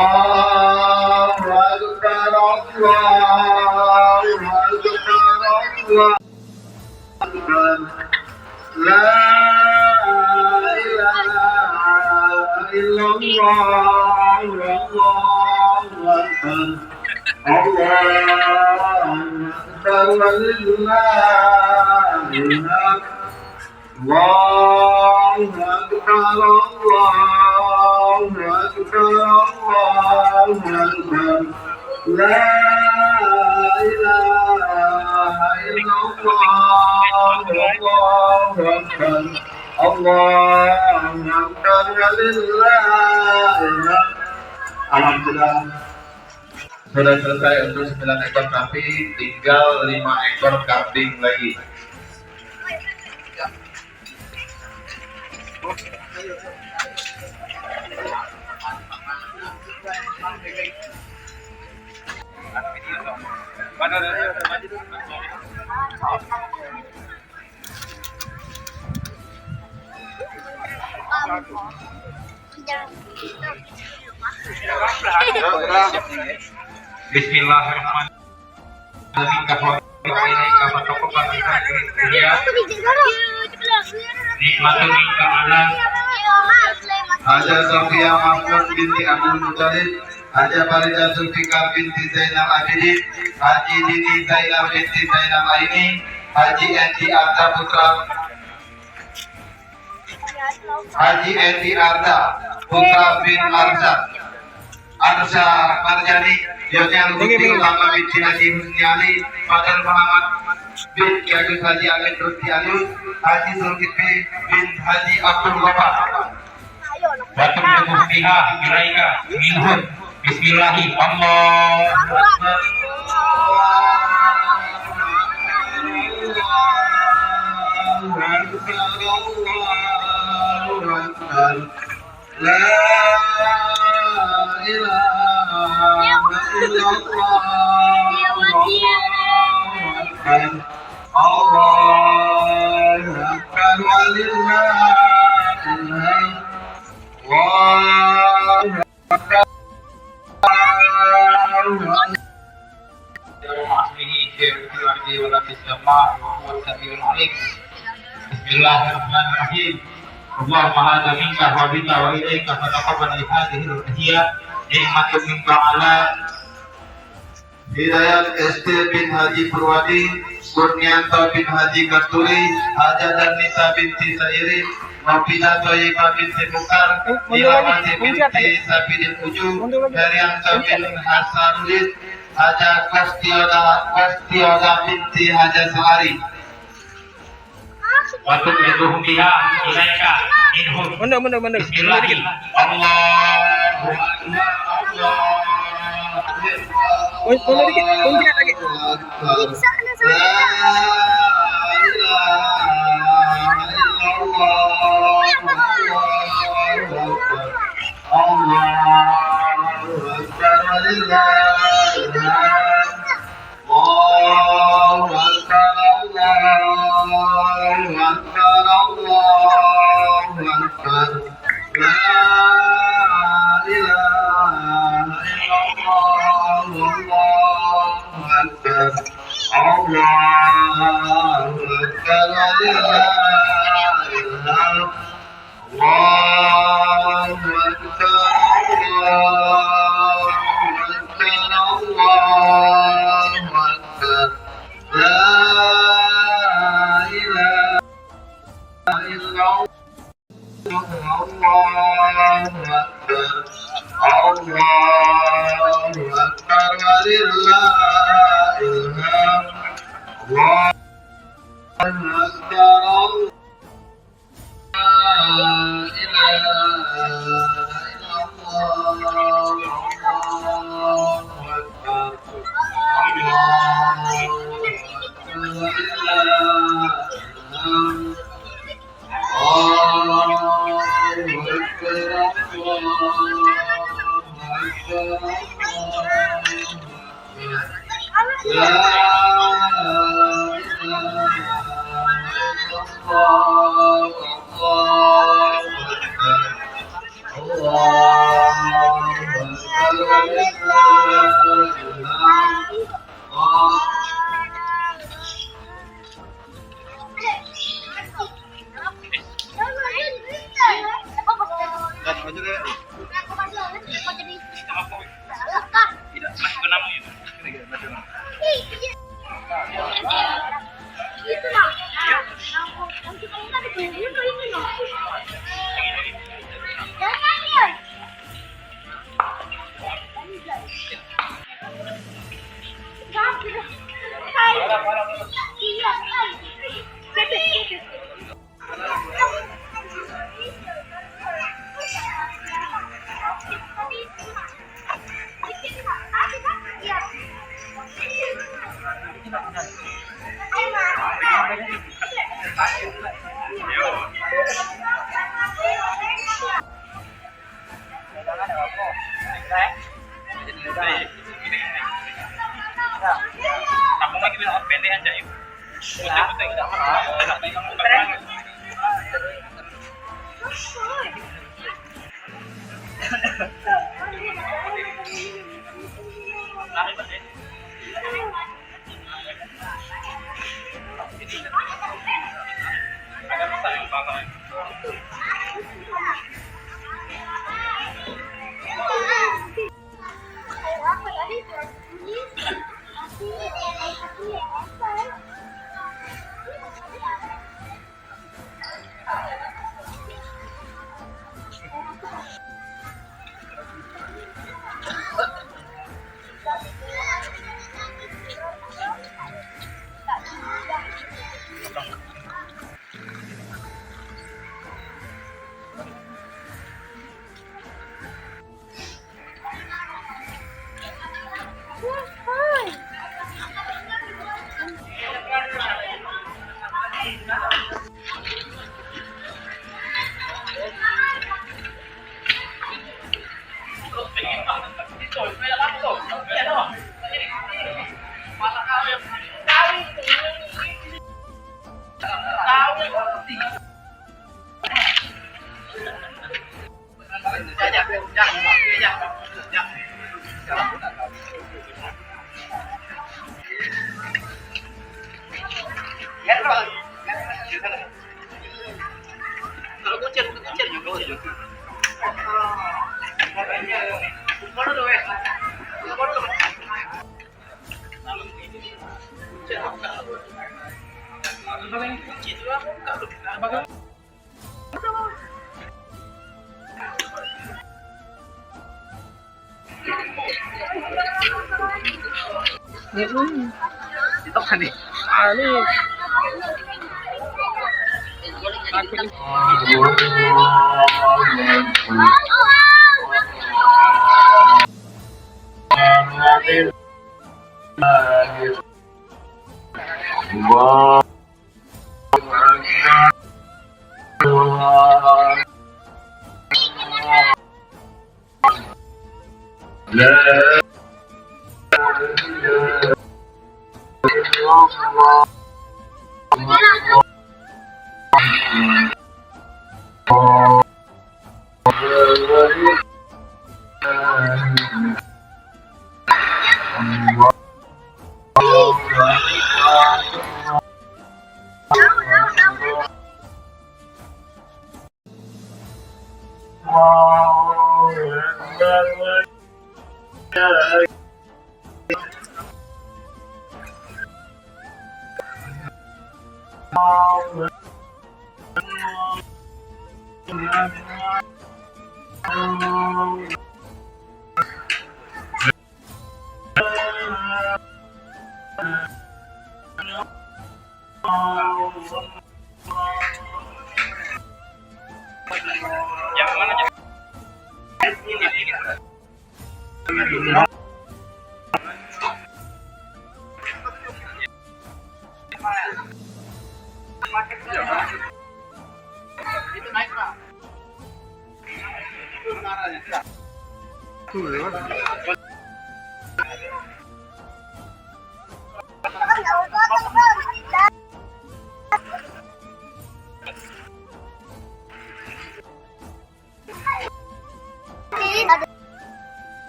Akbar, Allahu Akbar. La ilaha illallah, Allahu Akbar. Allahu Akbar, walillahil hamd. Allahu Akbar, Allahu Akbar, Allahu Akbar. La ilaha illallah, Allahu Akbar. Allahu Akbar, walillahil hamd. Alhamdulillah. Sudah selesai untuk 9 ekor sapi, tinggal 5 ekor kambing lagi. Bismillahirrahmanirrahim. Nikmatun minka ala Haja Sofia Mahmud binti Abdul Muttalib, Haja Farida Zulfikar binti Zainal Abidin, Haji Dini Zainal binti Zainal Aini, Haji Endi Arda putra Haji Endi Arda putra bin Arsa Marjani, Yonya Luhutri Ulama binti Haji Husni Ali, Fadil Muhammad bin Kiagus Haji Amin Rusti Alius, Haji Zulkifli bin Haji Abdul Wahab. Batu tubuh biha ilaika minhum. Bismillahi Allahu Akbar. La ilaha illallah. Allahu Akbar, walillahil hamd. Allahu Akbar. Bismillahirrahmanirrahim. Allahumma hadza minka wa bika wa ilaika fataqabbal hadhihi al-hadiyyah nikmatun minka ala Hidayat ST bin Haji Purwadi, Kurnianto bin Haji Karturi, Haja Nisa binti Sairi, Nofida Toyibah binti Bukar, Ilawati binti Sabidin Ujung, Herianto bin Hasanuddin, Haja Kastioda binti Haja Sehari. Batu tubuh biha ilaika minhum. Bismillahi Allahu Akbar.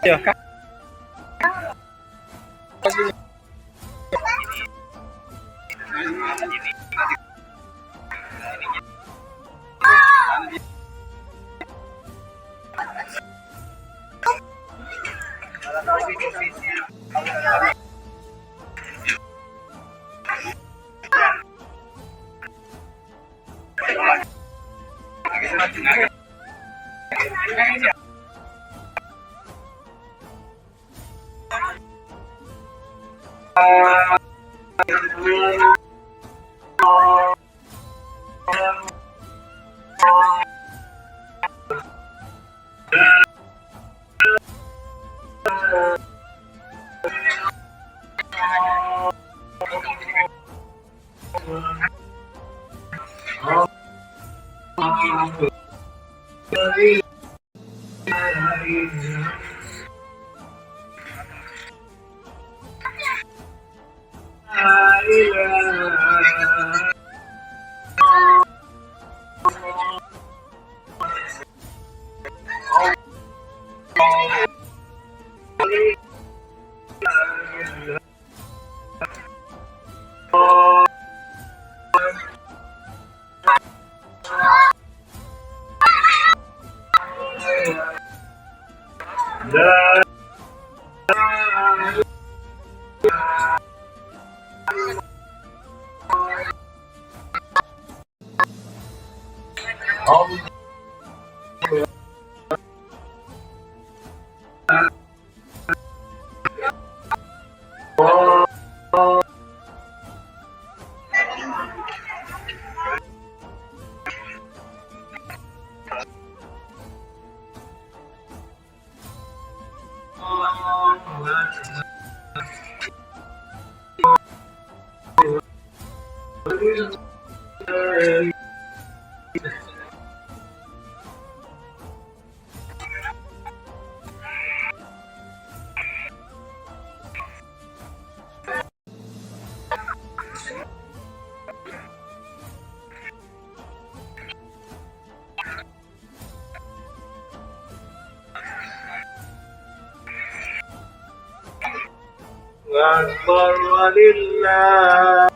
Iya, Kak. أكبر ولله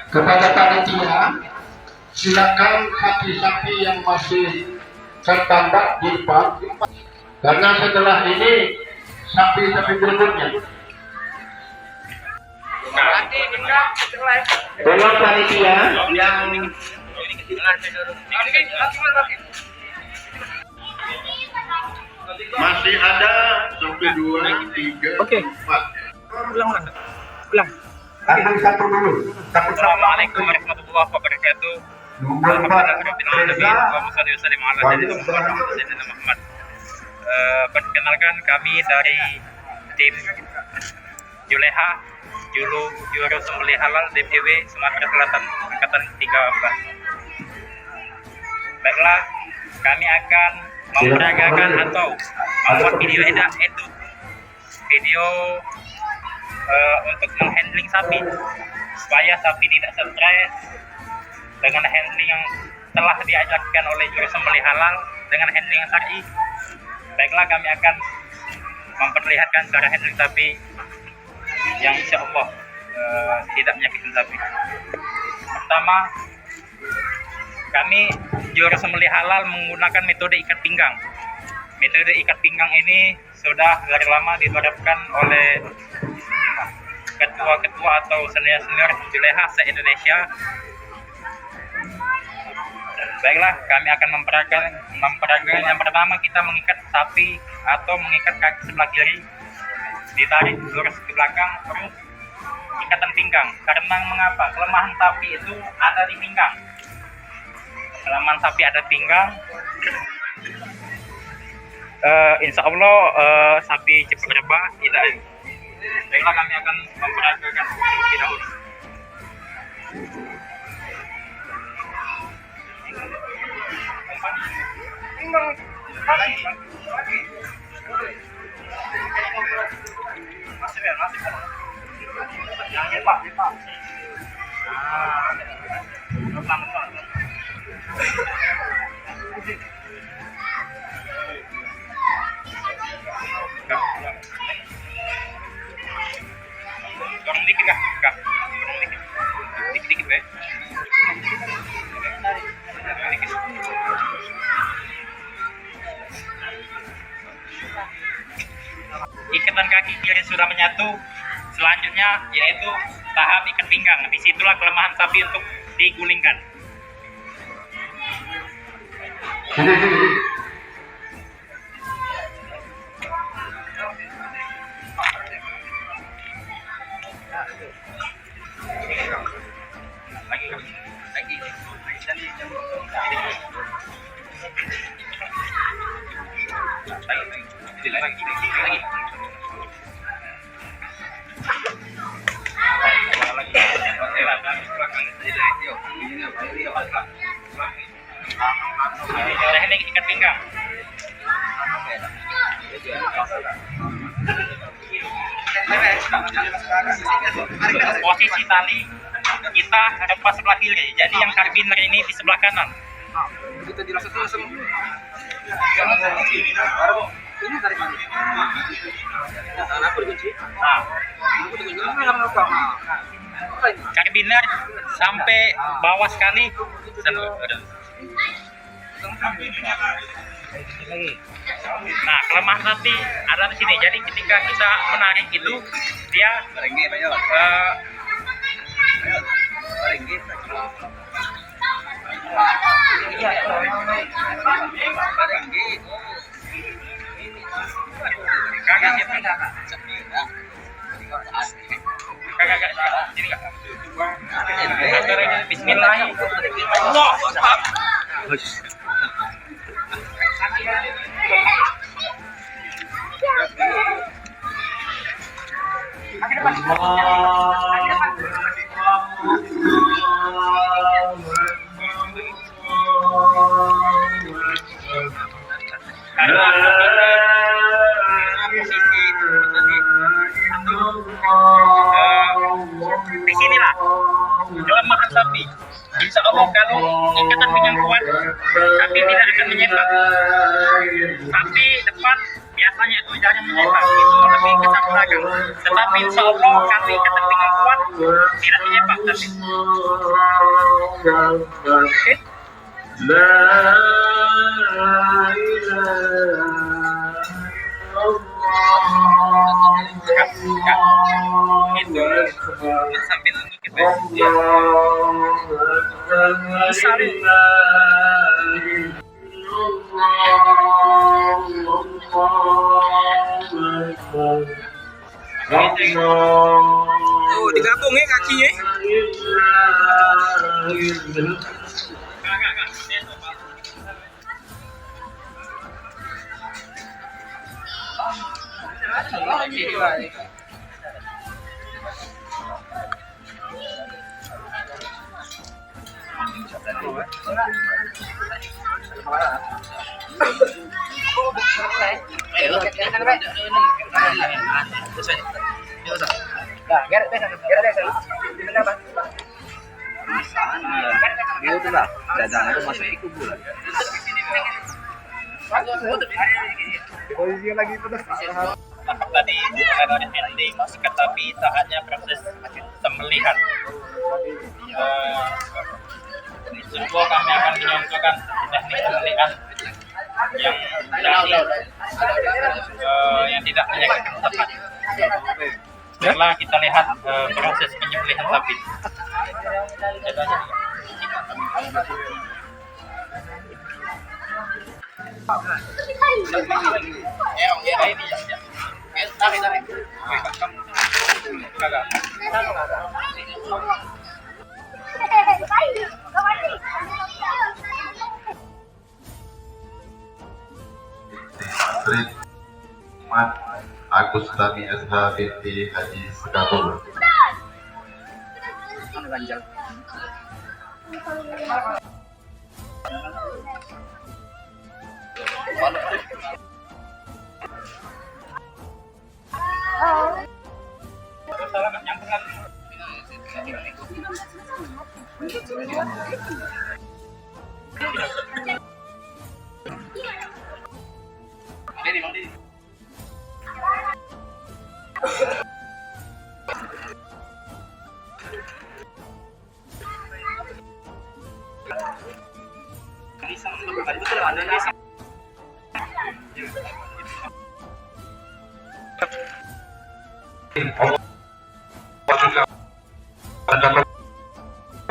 Kepada panitia, silakan sapi-sapi yang masih tertambak di depan, karena setelah ini sapi-sapi berikutnya. Tolong panitia yang masih ada sampai 2, 3, 4. Ulang. Ambil satu dulu. Assalamualaikum warahmatullahi wabarakatuh. Perkenalkan kami dari tim Juleha Juru Sembelih Halal DPW Sumatera Selatan Angkatan 13. Baiklah, kami akan memperagakan atau membuat video untuk menghandling sapi supaya sapi tidak stres dengan handling yang telah diajarkan oleh juru sembelih halal dengan handling yang syar'i. Baiklah, kami akan memperlihatkan cara handling sapi yang insya Allah tidak menyakitkan sapi. Pertama, kami juru sembelih halal menggunakan metode ikat pinggang. Metode ikat pinggang ini sudah dari lama diterapkan oleh ketua-ketua atau senior-senior Juleha se-Indonesia. Baiklah, kami akan memperagakan. Yang pertama, kita mengikat sapi atau mengikat kaki sebelah kiri, ditarik lurus ke belakang, terus ikatan pinggang. Karena mengapa? Kelemahan sapi itu ada di pinggang. Kelemahan sapi ada pinggang. Insya Allah sapi cepat rebah tidak. Baiklah kami akan memperagakan terlebih dahulu. Dorong dikit kah? Dorong dikit. Dikit-dikit, Be. Dikit. Ikatan kaki kiri sudah menyatu. Selanjutnya yaitu tahap ikat pinggang. Disitulah kelemahan sapi untuk digulingkan. Teknik ikat pinggang. Posisi tali kita lepas sebelah kiri, jadi yang karabiner ini di sebelah kanan. Kita dirasa langsung. Ini tarik mana? Aku dikunci. Nah, Aku dikunci. Ini yang apa? karabiner sampai bawah sekali. Nah, kelemahan sapi ada di sini. Jadi ketika kita menarik itu dia di sinilah kelemahan sapi. Insya Allah kalau ikatan pinggang kuat, sapi tidak akan menyepak. Sapi depan biasanya itu jarang menyepak, itu lebih ke sapi belakang. Tetapi insya Allah kalau ikatan pinggang kuat, tidak menyepak sapi. Oke? Itu sambil dikit ya. Oh, digabung ya kakinya. Posisi lagi pedas. Tadi ada handling sikat sapi, saatnya proses sembelihan. Insya kami akan mencontohkan teknik sembelihan yang yang tidak menyakitkan sapi. Setelah kita lihat proses penyembelihan sapi. Catherine Agustami SH binti Haji Sekabul. Selamat nyambung lagi.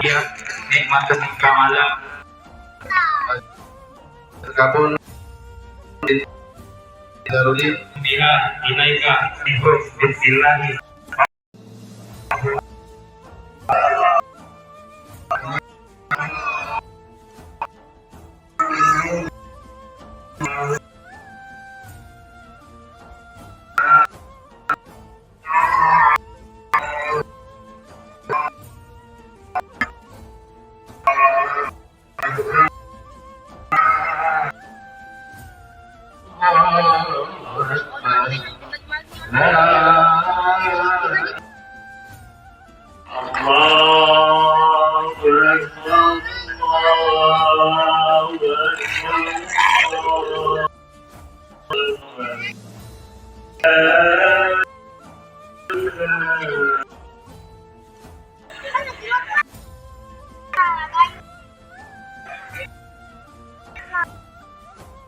Ya, nikmat kamalan terkabul Darulin Biha ilaika bihur bismillahi.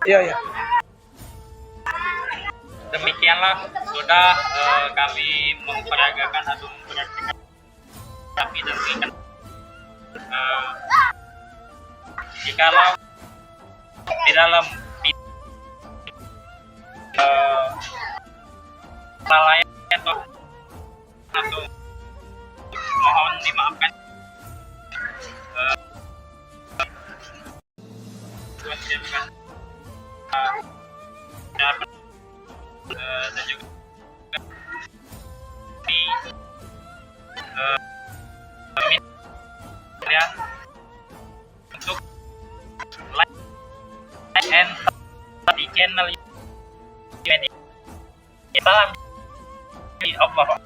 Iya. Demikianlah sudah kami memperagakan atau mempraktikkan tapi dan ikan. Jikalau di dalam kelalaian atau mohon dimaafkan. Dan juga di kalian untuk like and di channel media. Salam Allah.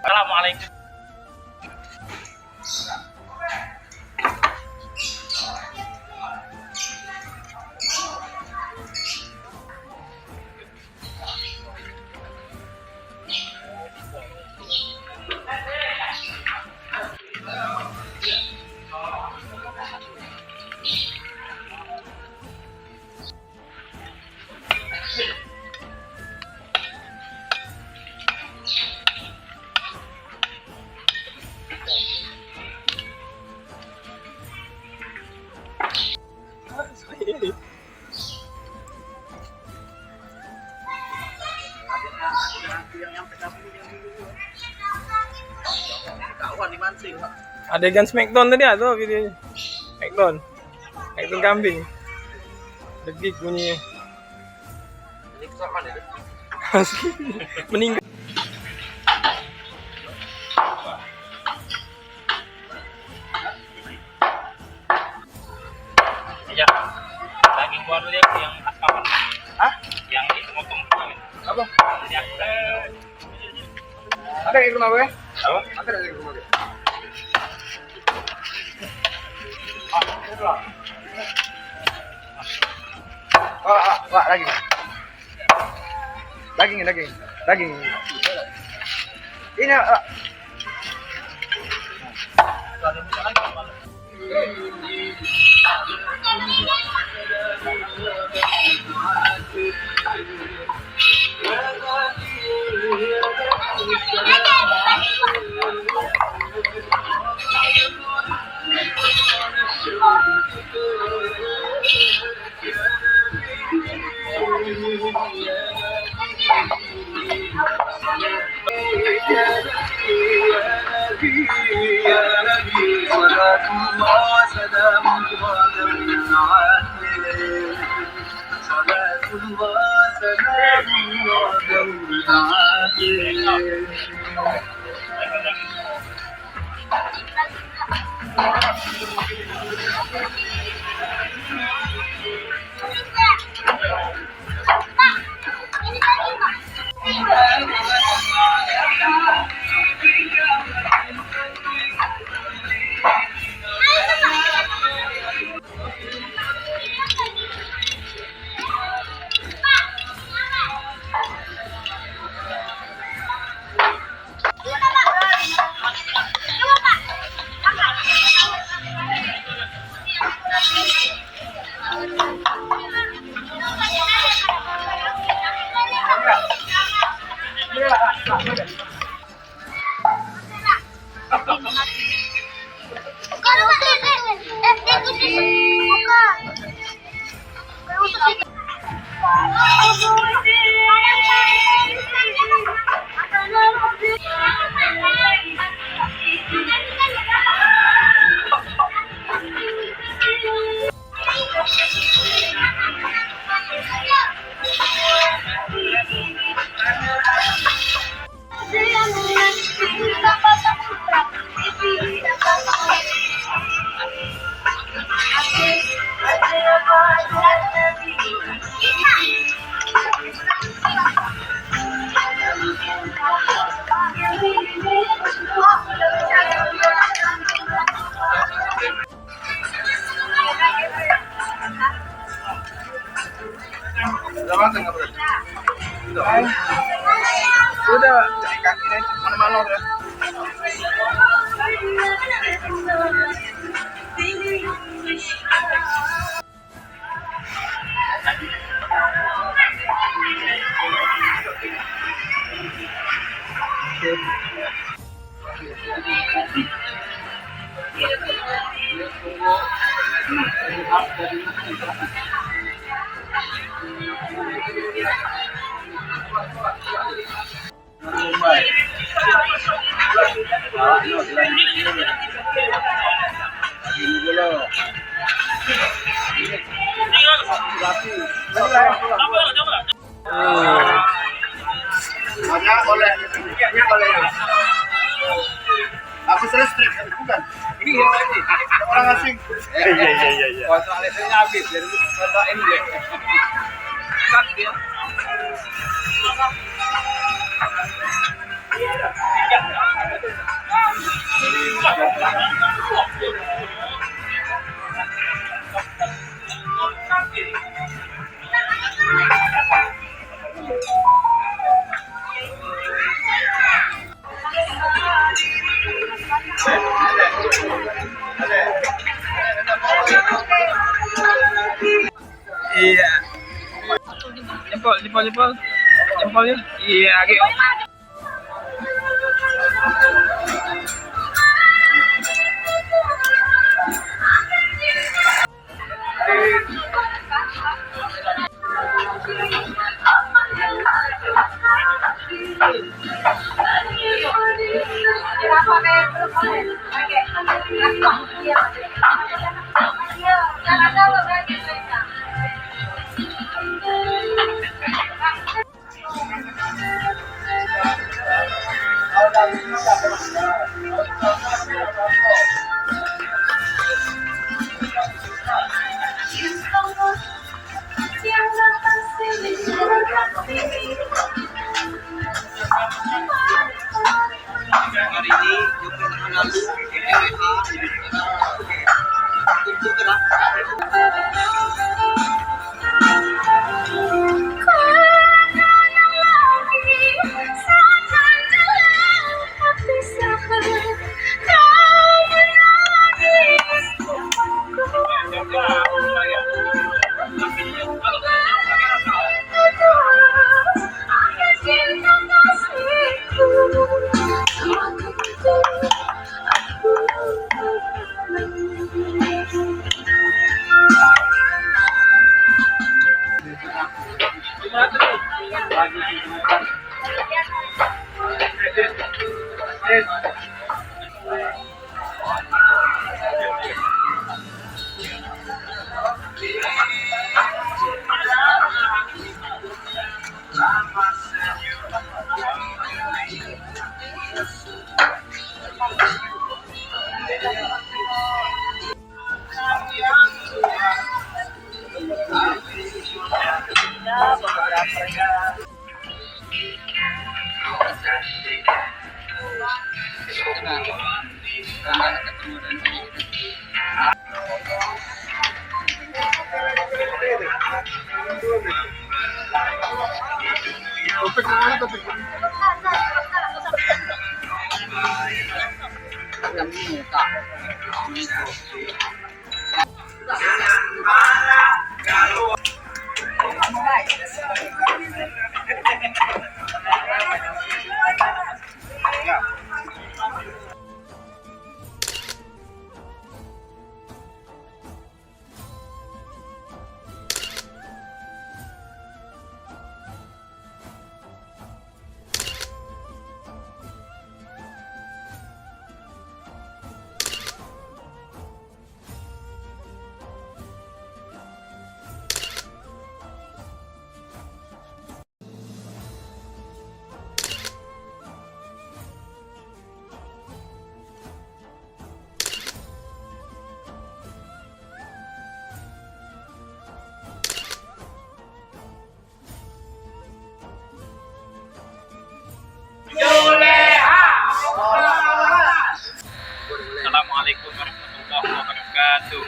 Assalamualaikum. Adegan Smackdown tadi ada videonya. Smackdown kambing. Degik bunyinya. Meninggal. Ya, daging gua dulu ya yang kapan? Hah? Yang dipotong. Apa? Yang Ada di rumah gue? apa? Ada di rumah gue. Wah, daging. Daging. Ini صلاة الله سلام Udah, kaki mana-mana udah. Aku listrik, bukan? Ini orang asing. Iya. Kontrak listriknya habis, jadi kontrak ini deh. Cut dia. Iya. Jempolnya. Iya, agak. Assalamualaikum warahmatullahi wabarakatuh.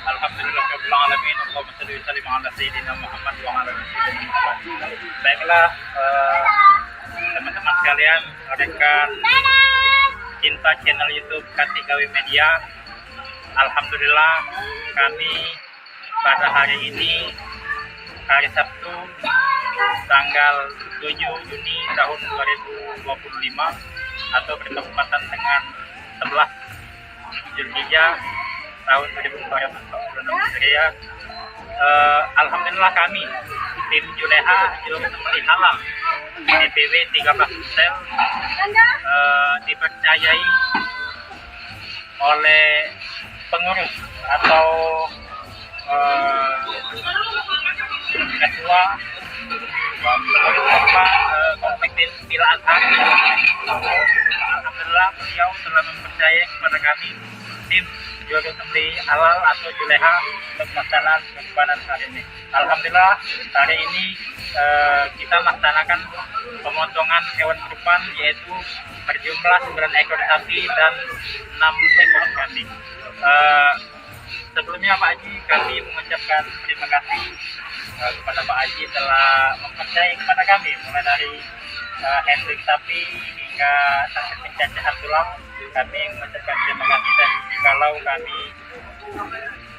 Alhamdulillahirabbil alamin. Allahumma shalli wa sallim ala sayyidina Muhammad wa ala ali sayyidina Muhammad. Baiklah teman-teman sekalian, rekan cinta channel YouTube Kartigawi Media. Alhamdulillah kami pada hari ini, hari Sabtu tanggal 7 Juni tahun 2025 atau bertepatan dengan 11 Zulhijjah tahun 1446 Hijriah. Alhamdulillah kami tim Juleha Juru Sembelih Halal DPW 13 Sel dipercayai oleh pengurus atau ketua komplek Bila Azhar. Alhamdulillah beliau telah mempercayai kepada kami tim Juru Sembelih Halal atau Juleha untuk melaksanakan kurbanan hari ini. Alhamdulillah hari ini kita melaksanakan pemotongan hewan kurban, yaitu berjumlah 9 ekor sapi dan 6 ekor kambing. Sebelumnya Pak Haji, kami mengucapkan terima kasih kepada Pak Haji telah mempercayai kepada kami mulai dari handling sapi hingga sampai pencacahan tulang. Kami mengucapkan terima kasih, dan kalau kami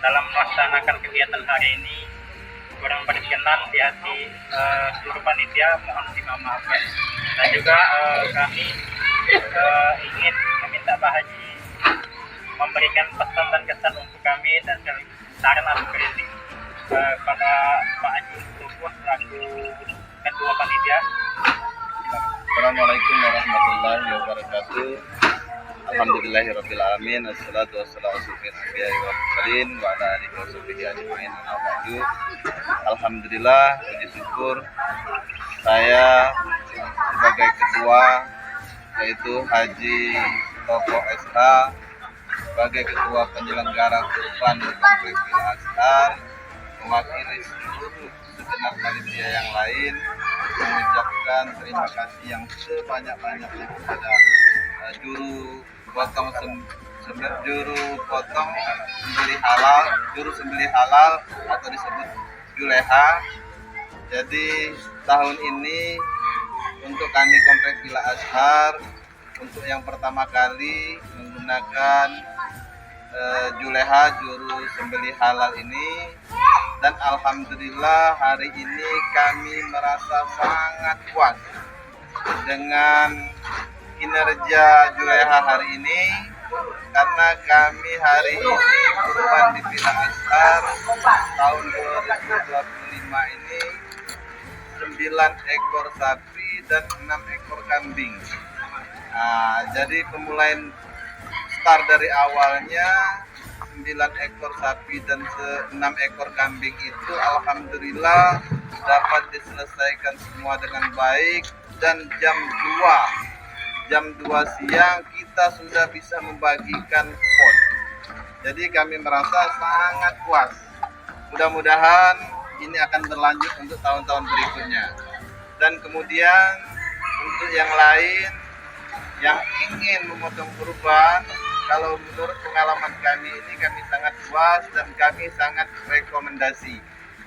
dalam melaksanakan kegiatan hari ini kurang berkenan di hati seluruh panitia, mohon dimaafkan. Dan juga kami ingin meminta Pak Haji memberikan pesan dan kesan untuk kami dan saran atau kritik pada Pak Haji Tubuh selaku ketua panitia. Assalamualaikum warahmatullahi wabarakatuh. Alhamdulillahirabbil alamin. Assalatu wassalamu ala mursalin wa ala alihi washabihi ajmain. Alhamdulillah, puji syukur saya sebagai ketua, yaitu Haji Toto SH, sebagai ketua penyelenggara kurban di Komplek Bila Azhar, mewakili seluruh segenap panitia yang lain, mengucapkan terima kasih yang sebanyak-banyaknya kepada juru sembelih halal atau disebut Juleha. Jadi tahun ini untuk kami Komplek Bila Azhar untuk yang pertama kali menggunakan Juleha Juru Sembelih Halal ini, dan alhamdulillah hari ini kami merasa sangat puas dengan kinerja Juleha hari ini, karena kami hari ini kurban di Bila Azhar tahun 2025 ini 9 ekor sapi dan 6 ekor kambing. Nah, jadi pemulaian start dari awalnya 9 ekor sapi dan 6 ekor kambing itu alhamdulillah dapat diselesaikan semua dengan baik, dan jam 2 siang kita sudah bisa membagikan kupon. Jadi kami merasa sangat puas. Mudah-mudahan ini akan berlanjut untuk tahun-tahun berikutnya. Dan kemudian untuk yang lain yang ingin memotong kurban, kalau menurut pengalaman kami ini kami sangat puas dan kami sangat rekomendasi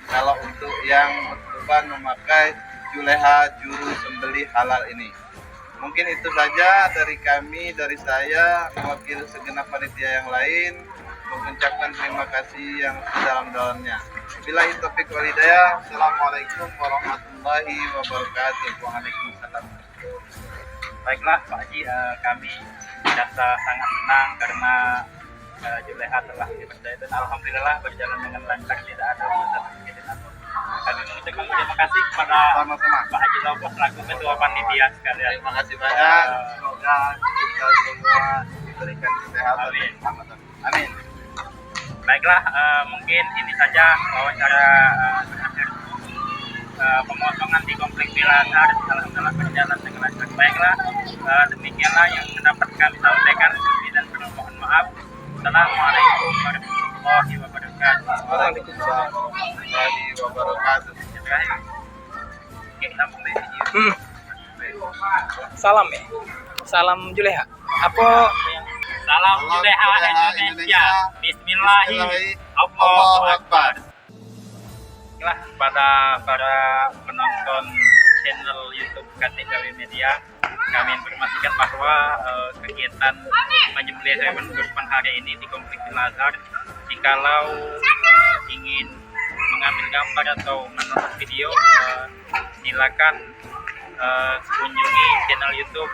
kalau untuk yang berkurban memakai juleha juru sembelih halal ini. Mungkin itu saja dari kami, dari saya mewakili segenap panitia yang lain mengucapkan terima kasih yang sedalam-dalamnya. Billahi taufiq wal hidayah. Assalamualaikum warahmatullahi wabarakatuh. Waalaikumsalam. Baiklah Pak Haji, kami merasa sangat senang karena juleha telah dipercaya dan alhamdulillah berjalan dengan lancar, tidak ada masalah sedikit apapun. Kami mengucapkan terima kasih kepada Sama-sama. Pak Haji Lopo selaku ketua panitia sekalian. Terima kasih banyak. Semoga kita semua diberikan kesehatan dan keselamatan. Amin. Baiklah, mungkin ini saja wawancara terakhir pemotongan di Komplek Villa Azhar. Alhamdulillah berjalan dengan lancar. Baiklah, demikianlah yang dapat kami sampaikan. Dan mohon maaf. Assalamualaikum warahmatullahi wabarakatuh. Waalaikumsalam warahmatullahi wabarakatuh. Terakhir, kita mulai video. Salam ya. Salam juleha. Apa Salam juleha Indonesia. Bismillahirrahmanirrahim. Allahu Akbar. Baiklah, pada para penonton channel YouTube KTKW Media, kami informasikan bahwa kegiatan menyembelih hewan kurban hari ini di Komplek Villa Azhar. Jikalau ingin mengambil gambar atau menonton video, silakan kunjungi channel YouTube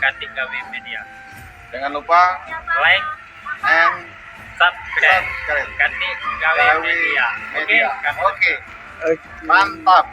KTKW Media. Jangan lupa Like and subscribe subscribe. KTKW Media. Oke, kami Oke. Mantap.